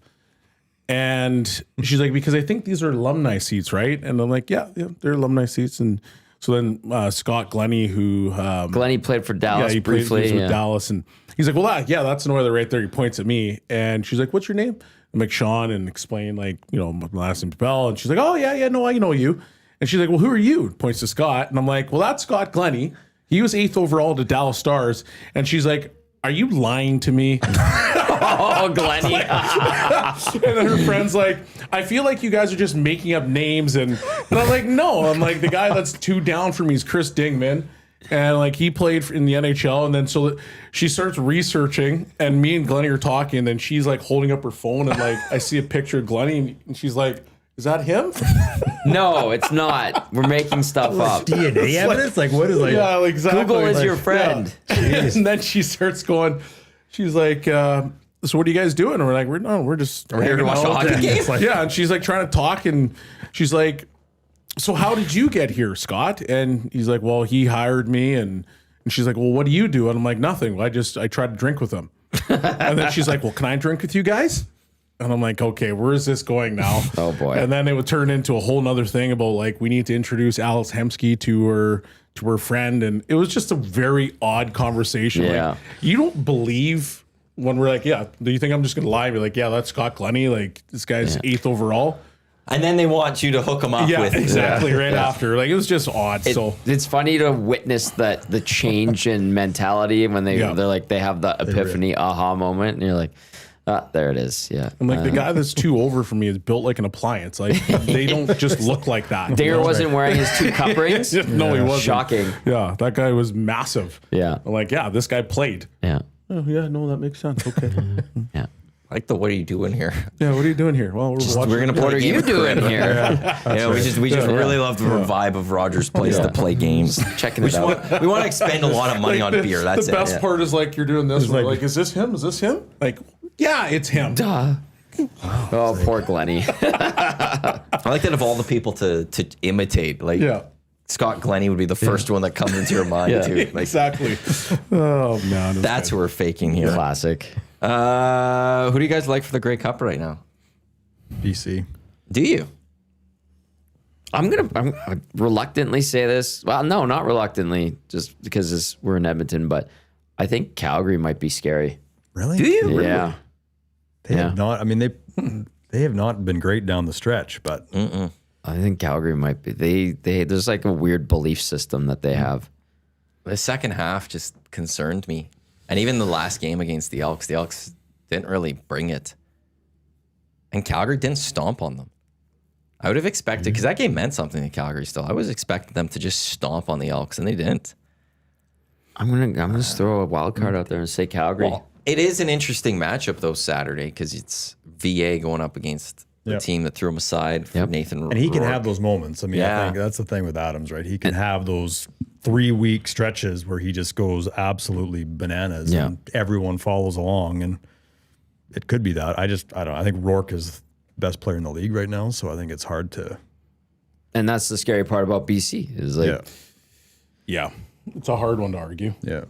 And she's like, because I think these are alumni seats, right? And I'm like, yeah, they're alumni seats. And so then Scott Glennie, who Glennie played for Dallas briefly. He was with Dallas, and he's like, well, that's an Oiler right there. He points at me, and she's like, what's your name? I'm like, Shawn, and explain like, my last name's Belle. And she's like, oh yeah, no, I know you. And she's like, well, who are you? Points to Scott, and I'm like, well, that's Scott Glennie. He was 8th overall to Dallas Stars. And she's like, are you lying to me? Oh, Glennie. And then her friend's like, I feel like you guys are just making up names. And I'm like, no. I'm like, the guy that's 2 down from me is Chris Dingman. And like he played in the NHL. And then so she starts researching, and me and Glennie are talking. And then she's like holding up her phone, and like I see a picture of Glennie, and she's like, is that him? No, it's not. We're making stuff up. DNA evidence? Like what is like? Yeah, exactly. Google is your friend. Yeah. And then she starts going, she's like, so what are you guys doing? And we're like, we're just here to watch the hockey game. Yeah, and she's like trying to talk, and she's like, so how did you get here, Scott? And he's like, well, he hired me, and she's like, well, what do you do? And I'm like, nothing. I tried to drink with him. And then she's like, well, can I drink with you guys? And I'm like, okay, where is this going now? Oh boy. And then it would turn into a whole nother thing about like, we need to introduce Alice Hemsky to her friend. And it was just a very odd conversation. Yeah. Like, you don't believe when we're like, yeah, do you think I'm just going to lie? Be like, yeah, that's Scott Glennie. Like this guy's 8th overall. And then they want you to hook them up with. Exactly. Right after. Like it was just odd. It's funny to witness the change in mentality when they're like, they have the epiphany aha moment. And you're like, There it is. Yeah. I'm like, the guy that's 2 over from me is built like an appliance. Like, they don't just look like that. Dinger wasn't wearing his 2 cup rings. No, he wasn't. Shocking. Yeah, that guy was massive. Yeah. I'm like, yeah, this guy played. Yeah. Oh, yeah, no, that makes sense. Okay. Yeah. I like the what are you doing here? Yeah, what are you doing here? Well, We're gonna play What a are game you of doing cribbage. here? Yeah, we just really love the vibe of Rogers Place to play games. Checking it out. We want to expend a lot of money on beer. That's the it. best Yeah. part is like you're doing this. We're like- like, is this him? Is this him? Like, yeah, it's him. Duh. Oh, poor Glennie. I like that of all the people to imitate, like Yeah, Scott Glennie would be the first one that comes into your mind Yeah. too. Like, exactly. Oh man, that's who we're faking here. Classic. Who do you guys like for the Grey Cup right now? BC. Do you? I'm reluctantly say this. Well, no, not reluctantly, just because we're in Edmonton, but I think Calgary might be scary. Really? Do you? Yeah. They have not. I mean, they have not been great down the stretch, but I think Calgary might be. They there's like a weird belief system that they have. The second half just concerned me. And even the last game against the Elks didn't really bring it. And Calgary didn't stomp on them. I would have expected, because that game meant something to Calgary still. I was expecting them to just stomp on the Elks, and they didn't. I'm gonna just throw a wild card out there and say Calgary. Well, it is an interesting matchup, though, Saturday, because it's VA going up against the Yep. team that threw him aside for Yep. Nathan and he can Rourke. have those moments. I mean, Yeah. I think that's the thing with Adams, right? He can have those 3-week stretches where he just goes absolutely bananas Yeah. and everyone follows along, and it could be that. I don't know. I think Rourke is the best player in the league right now, so I think it's hard to. And that's the scary part about BC is like yeah, it's a hard one to argue. Yeah.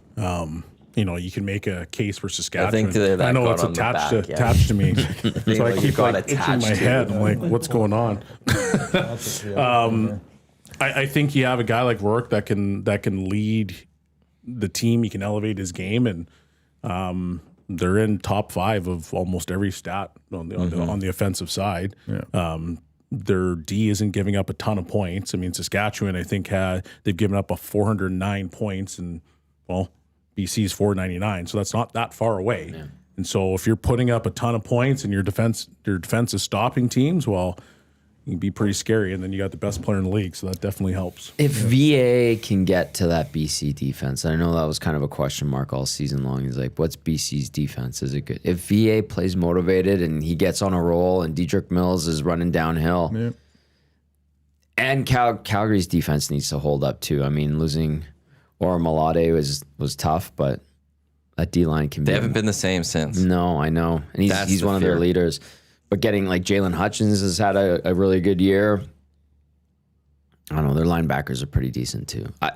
You know, you can make a case for Saskatchewan. I think that I know got it's on the attached back, to yeah. attached to me, so I like keep got like itching attached my to head. it. I'm like, what's going on? I think you have a guy like Rourke that can lead the team. He can elevate his game, and they're in top 5 of almost every stat on the offensive side. Their D isn't giving up a ton of points. I mean, Saskatchewan, I think, they've given up 409 points, and BC's 499, so that's not that far away. Yeah. And so if you're putting up a ton of points and your defense is stopping teams, well, you can be pretty scary. And then you got the best player in the league, so that definitely helps. if VA can get to that BC defense, I know that was kind of a question mark all season long. He's like, what's BC's defense? Is it good? If VA plays motivated and he gets on a roll and Diedrich Mills is running downhill, and Calgary's defense needs to hold up too. I mean, losing Malade was tough, but that D-line can be. They haven't been the same since. No, I know. And he's the one of their fear. leaders. But getting like Jalen Hutchins has had a really good year. I don't know. Their linebackers are pretty decent too. I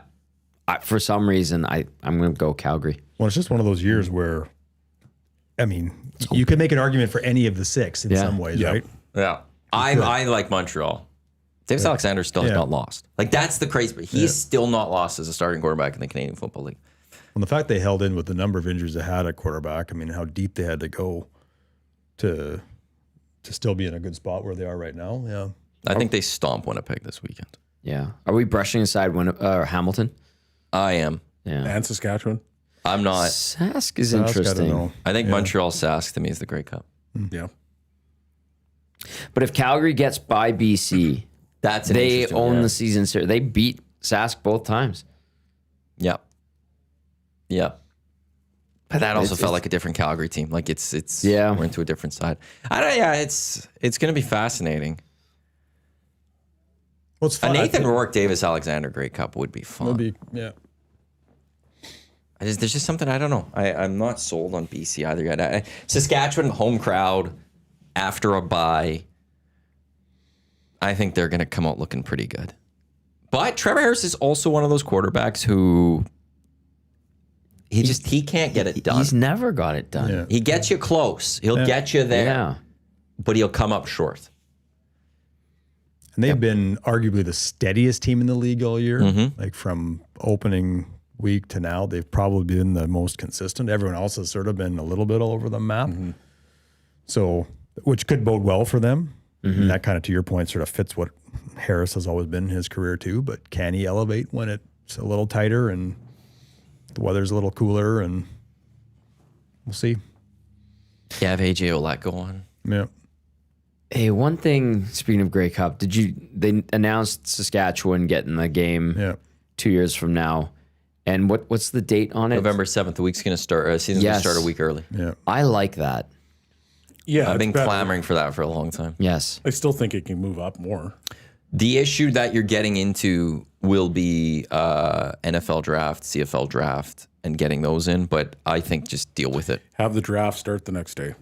for some reason, I'm going to go Calgary. Well, it's just one of those years where, I mean, you could make an argument for any of the 6 in some ways, right? Yeah. I like Montreal. Davis Alexander still has not lost. Like, that's the crazy part. He's still not lost as a starting quarterback in the Canadian Football League. Well, the fact they held in with the number of injuries they had at quarterback, I mean, how deep they had to go to still be in a good spot where they are right now. Yeah. I think they stomp Winnipeg this weekend. Yeah. Are we brushing aside Hamilton? I am. Yeah. And Saskatchewan. I'm not. Sask is Sask, I don't interesting. know. I think Montreal Sask to me is the Grey Cup. Yeah. But if Calgary gets by BC, That's an they interesting own one, yeah. the season series. They beat Sask both times. Yeah. Yeah. But that also It's- felt like a different Calgary team. Like it's Yeah. we're into a different side. It's going to be fascinating. Well, it's A fun. Nathan Rourke, Davis Alexander Grey Cup would be fun. Yeah. There's just something I don't know. I'm not sold on BC either yet. Saskatchewan home crowd after a bye. I think they're going to come out looking pretty good. But Trevor Harris is also one of those quarterbacks who he can't get it done. He's never got it done. Yeah. He gets you close. He'll get you there, Yeah. but he'll come up short. And they've been arguably the steadiest team in the league all year. Like from opening week to now, they've probably been the most consistent. Everyone else has sort of been a little bit all over the map. So, which could bode well for them. And that kind of, to your point, sort of fits what Harris has always been in his career too. But can he elevate when it's a little tighter and the weather's a little cooler? And we'll see. Yeah, have AJ Olak go on. Yeah. Hey, one thing, speaking of Grey Cup, they announced Saskatchewan getting the game Yeah. 2 years from now. And what's the date on it? November 7th. The week's going to start. Season's going to start a week early. Yeah. I like that. Yeah, I've been it's better. clamoring for that for a long time. Yes. I still think it can move up more. The issue that you're getting into will be NFL draft, CFL draft, and getting those in. But I think just deal with it. Have the draft start the next day.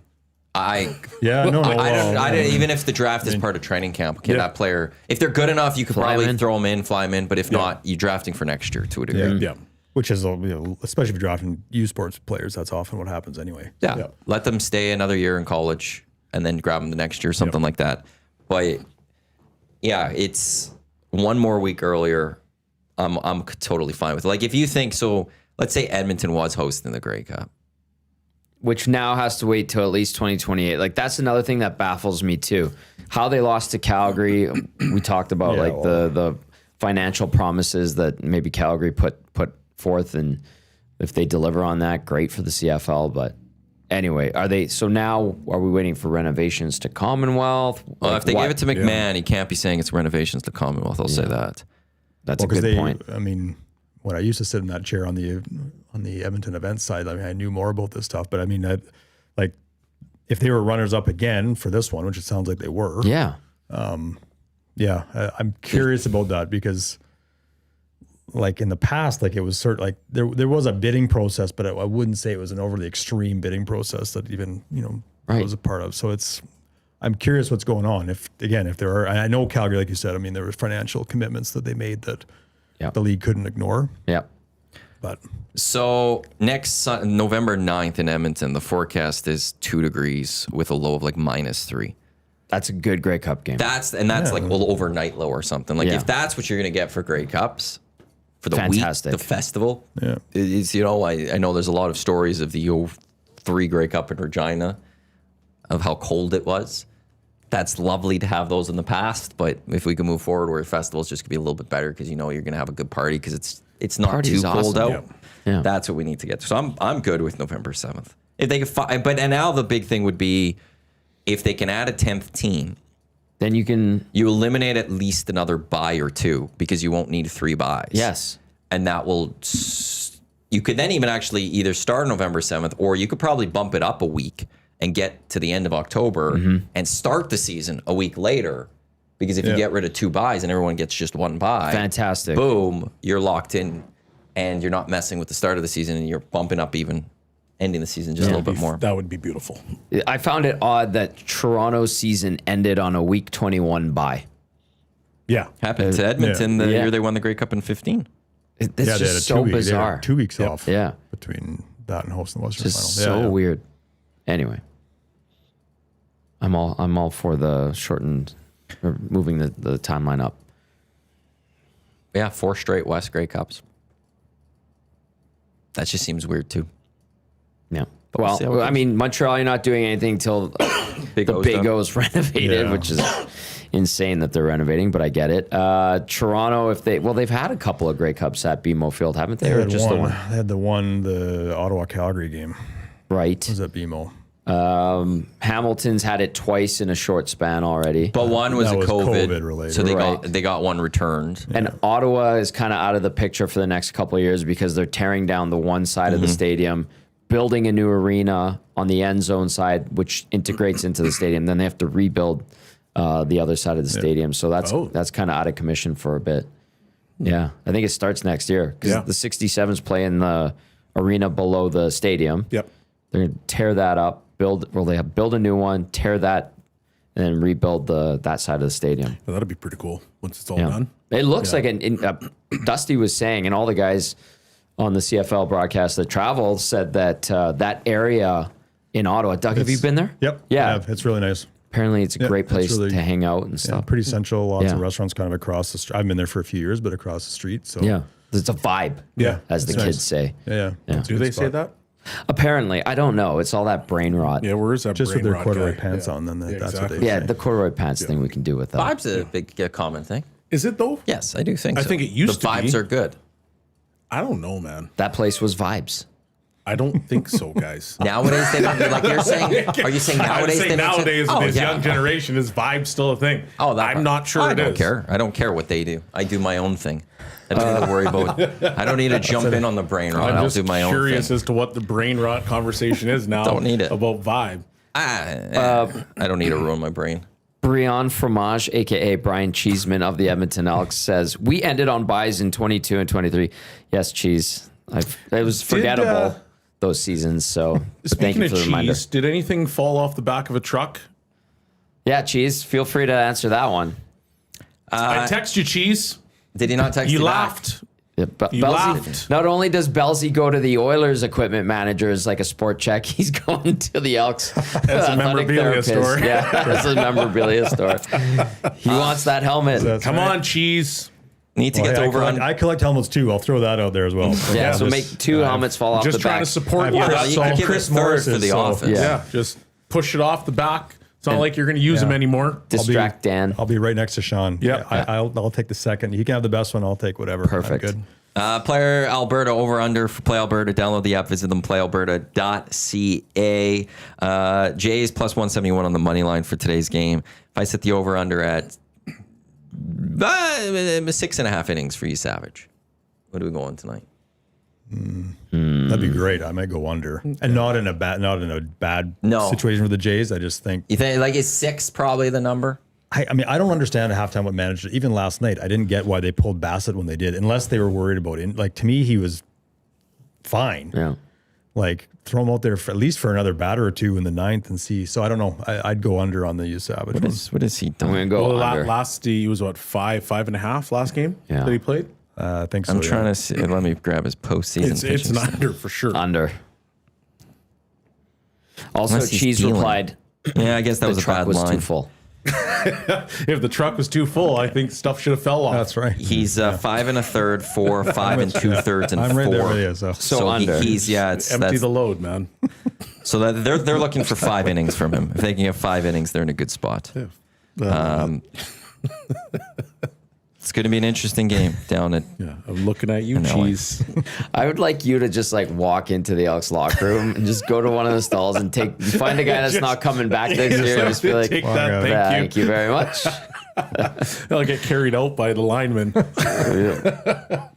Yeah, no, I don't, even if the draft is part of training camp, okay, that player, if they're good enough, you could Fly 'em probably in. throw them in, fly them in. But if not, you're drafting for next year to a degree. Yeah. Yeah. Which is, especially if you're drafting U Sports players, that's often what happens anyway. Yeah. Yeah. Let them stay another year in college and then grab them the next year, something like that. But yeah, it's one more week earlier. I'm totally fine with it. Like if you think so, let's say Edmonton was hosting the Grey Cup. Which now has to wait till at least 2028. Like that's another thing that baffles me too. How they lost to Calgary. We talked about the financial promises that maybe Calgary put forth, and if they deliver on that, great for the CFL. But anyway, now are we waiting for renovations to Commonwealth? Well, Like, if they what? gave it to McMahon, he can't be saying it's renovations to Commonwealth. I'll say that. That's a Because good point. I mean, when I used to sit in that chair on the Edmonton events side, I mean, I knew more about this stuff. But I mean, like, if they were runners up again for this one, which it sounds like they were, Yeah. I'm curious about that because, like in the past, like it was like there was a bidding process, but I wouldn't say it was an overly extreme bidding process that even I was a part of. So I'm curious what's going on. If there are, and I know Calgary, like you said, I mean there were financial commitments that they made that the league couldn't ignore. Yeah. But So next November 9th in Edmonton, the forecast is 2 degrees with a low of like -3. That's a good Grey Cup game. That's like overnight low or something. Like if that's what you're going to get for Grey Cups for the Fantastic. week, the festival. Yeah. It's, I know there's a lot of stories of the 03 Grey Cup in Regina of how cold it was. That's lovely to have those in the past, but if we can move forward where festivals just could be a little bit better because you're going to have a good party because it's not Party's too cold awesome. out. Yeah. That's what we need to get to. So I'm good with November 7th. If they could and now the big thing would be if they can add a 10th team, Then you eliminate at least another bye or two because you won't need 3 byes. yes. And that will, you could then even actually either start November 7th or you could probably bump it up a week and get to the end of October and start the season a week later. Because if you get rid of 2 byes and everyone gets just 1 bye, Fantastic. boom, you're locked in and you're not messing with the start of the season and you're bumping up even ending the season just a little bit more. That would be beautiful. I found it odd that Toronto's season ended on a week 21 bye. Yeah. Happened to Edmonton the Yeah. year they won the Grey Cup in 15. It's they had just so bizarre. 2 weeks off. Yeah. Between that and hosting the Western Just Final. so weird. Anyway, I'm all for the shortened or moving the timeline up. Yeah, 4 straight West Grey Cups. That just seems weird too. Yeah. we'll see how it Well, I goes. mean, Montreal, you're not doing anything till Big the O's Big done. O's renovated, Yeah. which is insane that they're renovating, but I get it. Toronto, they've had a couple of Grey Cups at BMO Field, haven't they? They Or had just one. the one? They had the Ottawa-Calgary game. Right. Was at BMO. Hamilton's had it twice in a short span already. But one was That a was COVID, COVID related. so Right. they got one returned. And Ottawa is kind of out of the picture for the next couple of years because they're tearing down the one side of the stadium, building a new arena on the end zone side, which integrates into the stadium. Then they have to rebuild the other side of the stadium. So that's kind of out of commission for a bit. Yeah, I think it starts next year because the 67s play in the arena below the stadium. Yep. They're going to tear that up, build a new one, tear that, and then rebuild that side of the stadium. Well, that'd be pretty cool once it's all Yeah. done. It looks like Dusty was saying, and all the guys on the CFL broadcast that travel said that that area in Ottawa. Doug, have you been there? Yep. Yeah. It's really nice. Apparently, it's a great it's place really- to hang out and Yeah, stuff. pretty central. Lots Yeah. of restaurants kind of across the street. I've been there for a few years, but across the street. So Yeah. It's a vibe, Yeah. as the It's kids nice. say. Yeah. It's a Do good they say spot. that? Apparently, I don't know. It's all that brain rot. Yeah, where is that? Just with brain their rot corduroy guy? pants Yeah. on, then that's exactly. what they Yeah, say. the corduroy pants thing we can do with that. Vibes a big common thing. Is it though? Yes, I do think I so. think it used the to be. vibes are good. I don't know, man. That place was vibes. I don't think so, guys. Nowadays, they don't. Like you're saying, are you saying I would nowadays? say they don't nowadays oh, in this yeah. young generation, is vibe still a thing? Oh, I'm not sure I it don't is. care. I don't care what they do. I do my own thing. I don't need to worry about. I don't need to jump in on the brain rot. I'm I'll just do my own curious thing. as to what the brain rot conversation is now. Don't need it. About vibe. I don't need to ruin my brain. Brian Fromage, aka Brian Cheeseman of the Edmonton Elks, says we ended on buys in 22 and 23. Yes, Cheese. It was forgettable those seasons. So thank Speaking you of for the reminder. cheese, did anything fall off the back of a truck? Yeah, Cheese. Feel free to answer that one. I text you, cheese. Did he not text You you laughed. Yeah, You laughed. Not only does Belsey go to the Oilers equipment manager as like a sport check, he's going to the Elks. That's a memorabilia store. Yeah, that's a memorabilia store. He wants that helmet. Come on, cheese. Need to get over on? I collect helmets too. I'll throw that out there as well. Yeah, so just- make 2 helmets fall off the Just trying back. to support I've you. got That's you all. could give Chris it third for Morris's, the so- office. Yeah, just push it off the back. It's not like you're going to use them anymore. Distract Dan. I'll be right next to Shawn. Yeah. I'll take the second. He can have the best one. I'll take whatever. I'm Perfect. good. Player Alberta over under for Play Alberta. Download the app. Visit them. PlayAlberta.ca. Jays plus 171 on the money line for today's game. If I set the over under at 6.5 innings for you, Savage. What are we going tonight? That'd be great. I might go under, and not in a bad No. situation for the Jays. I just think. You think like is 6 probably the number? I mean, I don't understand at halftime what managed. Even last night, I didn't get why they pulled Bassett when they did, unless they were worried about it. Like to me, he was fine. Yeah. Like throw him out there for, at least for another batter or two in the ninth and see. So I don't know. I'd go under on the Savage one. What is he I'm done? going to go under. Last he was what 5.5 last game Yeah. that he played. I think so. I'm trying to see. Let me grab his postseason. It's pitching an stat. under for sure. Under. Also, Unless he's Cheese dealing. replied, Yeah, I guess that the was a truck bad was line. too full. If the truck was too full, I think stuff should have fell off. That's right. He's 5 1/3, 4, 5 2/3, and I'm 4. right there with you. So So under. He's it's Empty that's, the load, man. so that they're looking for 5 innings from him. If they can get 5 innings, they're in a good spot. It's going to be an interesting game down at. Yeah, I'm looking at you, know it. cheese. I would like you to just like walk into the Elks locker room and just go to one of the stalls and find a guy that's not coming back this year and just be like, Take Well, that, yeah. thank you very much. They'll get carried out by the linemen.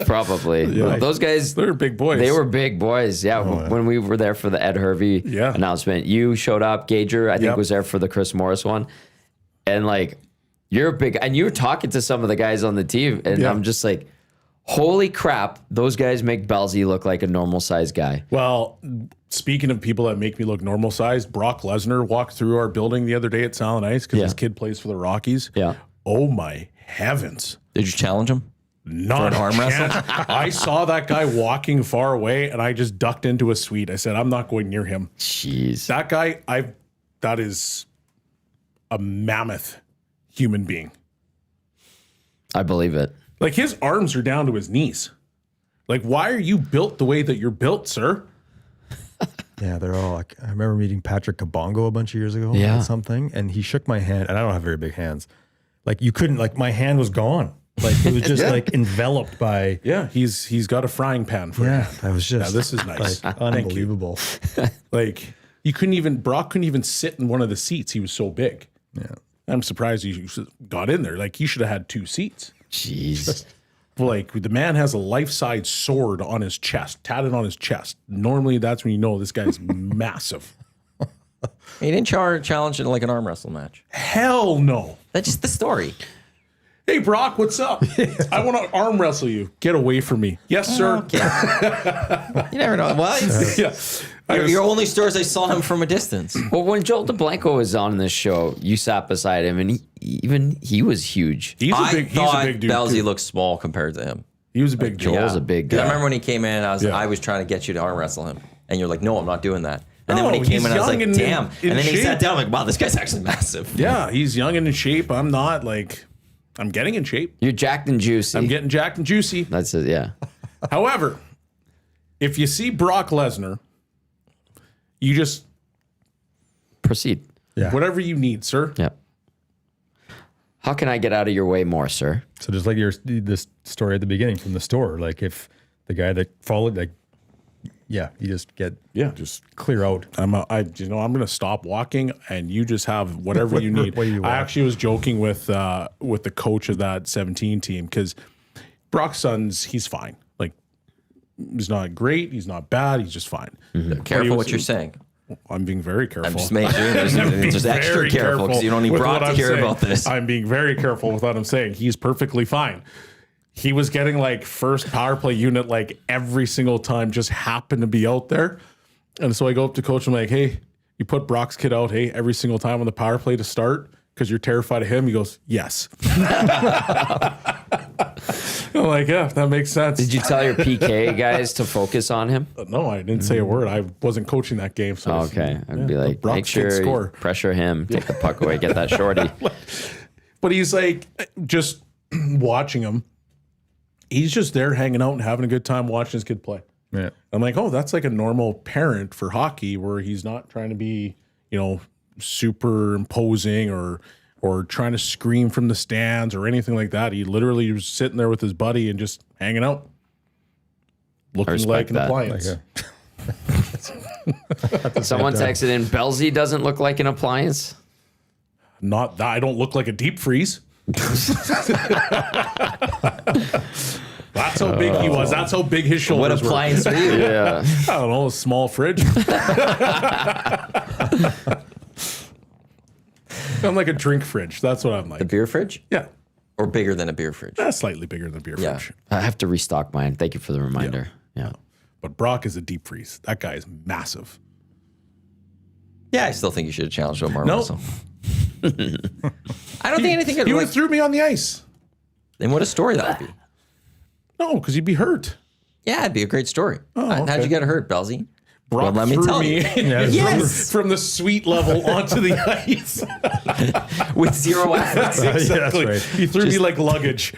Probably. Those guys, They're big boys. they were big boys. Yeah, when we were there for the Ed Hervey announcement, you showed up. Gager, I think, Yep. was there for the Chris Morris one. And like, you're big, and you were talking to some of the guys on the team, and Yeah. I'm just like, holy crap, those guys make Belsey look like a normal sized guy. Well, speaking of people that make me look normal sized, Brock Lesnar walked through our building the other day at Silent Ice because Yeah. his kid plays for the Rockies. Yeah. Oh my heavens. Did you challenge him? Not an arm a chance. I saw that guy walking far away and I just ducked into a suite. I said, I'm not going near him. Jeez. That guy, that is a mammoth human being. I believe it. Like his arms are down to his knees. Like, why are you built the way that you're built, sir? yeah, they're all like. I remember meeting Patrick Kabongo a bunch of years ago. Yeah. At something, and he shook my hand, and I don't have very big hands. Like you couldn't. Like my hand was gone. Like it was just like enveloped by. Yeah, he's got a frying pan for Yeah, you. that was just. This is nice. Like, Thank you. unbelievable. Like Brock couldn't even sit in one of the seats. He was so big. Yeah. I'm surprised he got in there. Like he should have had 2 seats. Jeez. Like the man has a life-size sword on his chest, tatted on his chest. Normally, that's when you know this guy's massive. He didn't challenge it like an arm wrestle match. Hell no. That's just the story. Hey Brock, what's up? I want to arm wrestle you. Get away from me. Yes, sir. Okay. You never know. Well, Yeah. your only story is I saw him from a distance. Well, when Joel DeBlanco was on this show, you sat beside him, and he was huge. He's a I big thought dude. Belsey too. looked small compared to him. He was a big dude. Joel's a big 'Cause I guy. remember when he came in, Yeah. I was trying to get you to arm wrestle him, and you're like, "No, I'm not doing that." And then No, when he came he's in, I was young like, and "Damn!" in And then he shape. sat down, like, "Wow, this guy's actually massive." Yeah, he's young and in shape. I'm not. Like, I'm getting in shape. You're jacked and juicy. I'm getting jacked and juicy. That's it. Yeah. However, if you see Brock Lesnar, you just Proceed. Yeah. whatever you need, sir. Yep. How can I get out of your way more, sir? So just like this story at the beginning from the store, like if the guy that followed, like you just get just clear out. I'm going to stop walking, and you just have whatever you need. What do you want? I actually was joking with the coach of that 17 team, because Brock's son's, he's fine. Like, he's not great, he's not bad, he's just fine. Careful what you're saying. I'm being very careful. I'm just making sure there's just extra careful because you don't need with Brock what to I'm hear saying. about this. I'm being very careful with what I'm saying. He's perfectly fine. He was getting like first power play unit like every single time, just happened to be out there. And so I go up to coach, I'm like, hey, you put Brock's kid out, hey, every single time on the power play to start because you're terrified of him? He goes, yes. I'm like, yeah, that makes sense. Did you tell your PK guys to focus on him? No, I didn't say a word. I wasn't coaching that game. So Okay. I'd be like, Brock's make sure kid you score. pressure him, take the puck away, get that shorty. But he's like, just watching him, he's just there hanging out and having a good time watching his kid play. Yeah. I'm like, oh, that's like a normal parent for hockey, where he's not trying to be, super imposing or trying to scream from the stands or anything like that. He literally was sitting there with his buddy and just hanging out, looking like an that. appliance. Someone texted in, Belzy doesn't look like an appliance. Not that I don't look like a deep freeze. That's how big he was. That's how big his What shoulders were. appliance are you? Yeah. I don't know, a small fridge. I'm like a drink fridge. That's what I'm like. The beer fridge? Yeah. Or bigger than a beer fridge? Slightly bigger than a beer Yeah. fridge. I have to restock mine. Thank you for the reminder. Yeah. But Brock is a deep freeze. That guy is massive. Yeah, I still think you should have challenged Omar No. Russell. I don't think anything could He would like, have threw me on the ice. then what a story that would be. No, because he'd be hurt. Yeah, it'd be a great story. How'd okay. you get hurt, Belzy? Brock Well, let me threw tell me you. yes. from the suite level onto the ice. With zero effort. Exactly. that's right. He threw me like luggage.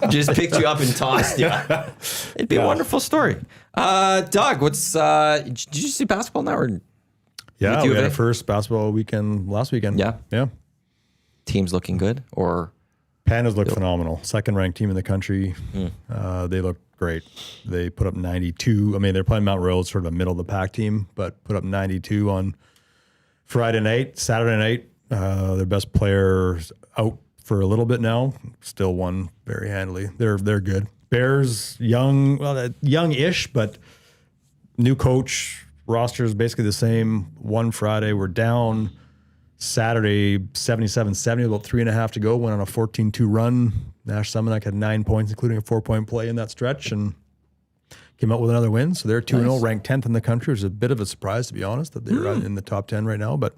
Just picked you up and tossed you. It'd be a wonderful story. Doug, did you see basketball now? Or Yeah, With we U of had A? our first basketball weekend last weekend. Yeah. Yeah. team's looking good? Or Pandas look phenomenal. Second ranked team in the country. They look great. They put up 92. I mean, they're playing Mount Royal, sort of a middle of the pack team, but put up 92 on Friday night. Saturday night, their best player out for a little bit now. Still won very handily. They're good. Bears, young-ish, but new coach. Roster is basically the same. One Friday, we're down. Saturday, 77-70, about 3.5 to go. Went on a 14-2 run. Nash Summonak had 9 points, including a 4-point play in that stretch, and came out with another win. So they're 2-0, ranked 10th in the country. It was a bit of a surprise, to be honest, that they're in the top 10 right now. But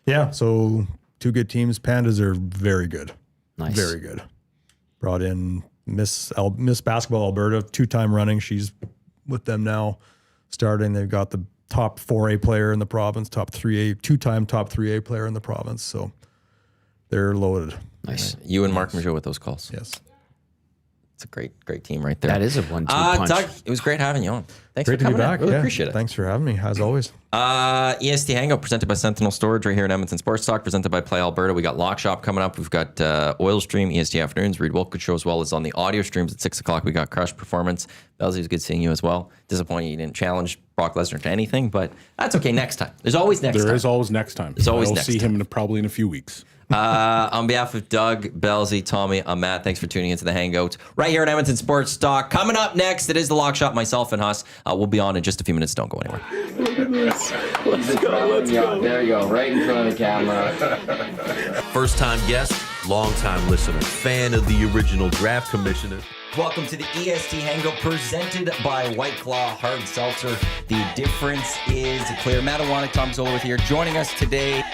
yeah, so two good teams. Pandas are very good. Nice. Very good. Brought in Miss Basketball Alberta, 2-time running. She's with them now starting. They've got the top 4A player in the province, top 3A, 2-time top 3A player in the province. So they're loaded. Nice. you and Mark Majot with those calls. Yes. It's a great team right there. That is a 1-2 punch. Doug, it was great having you on. Thanks Great for to be coming back. in. Really Yeah. appreciate it. Thanks for having me, as always. EST Hangout presented by Sentinel Storage right here in Edmonton Sports Talk, presented by Play Alberta. We got Lock Shop coming up. We've got Oil Stream, EST Afternoons, Reed Wilkwood Show, as well as on the audio streams at 6 o'clock. We got Crush Performance. Belzy, was good seeing you as well. Disappointing you didn't challenge Brock Lesnar to anything, but that's okay. Next time. There's always next time. There is always next time. There's always I'll next see time. him probably in a few weeks. On behalf of Doug, Belzy, Tommy, I'm Matt. Thanks for tuning into the Hangout right here at Edmonton Sports Talk. Coming up next, it is the Lock Shop. Myself and Huss. We'll be on in just a few minutes. Don't go anywhere. Let's go. There you go, right in front of the camera. First-time guest, long-time listener, fan of the original draft commissioner. Welcome to the EST Hangout presented by White Claw Hard Seltzer. The difference is clear. Matt Iwanyk, Tom Zola with here. Joining us today.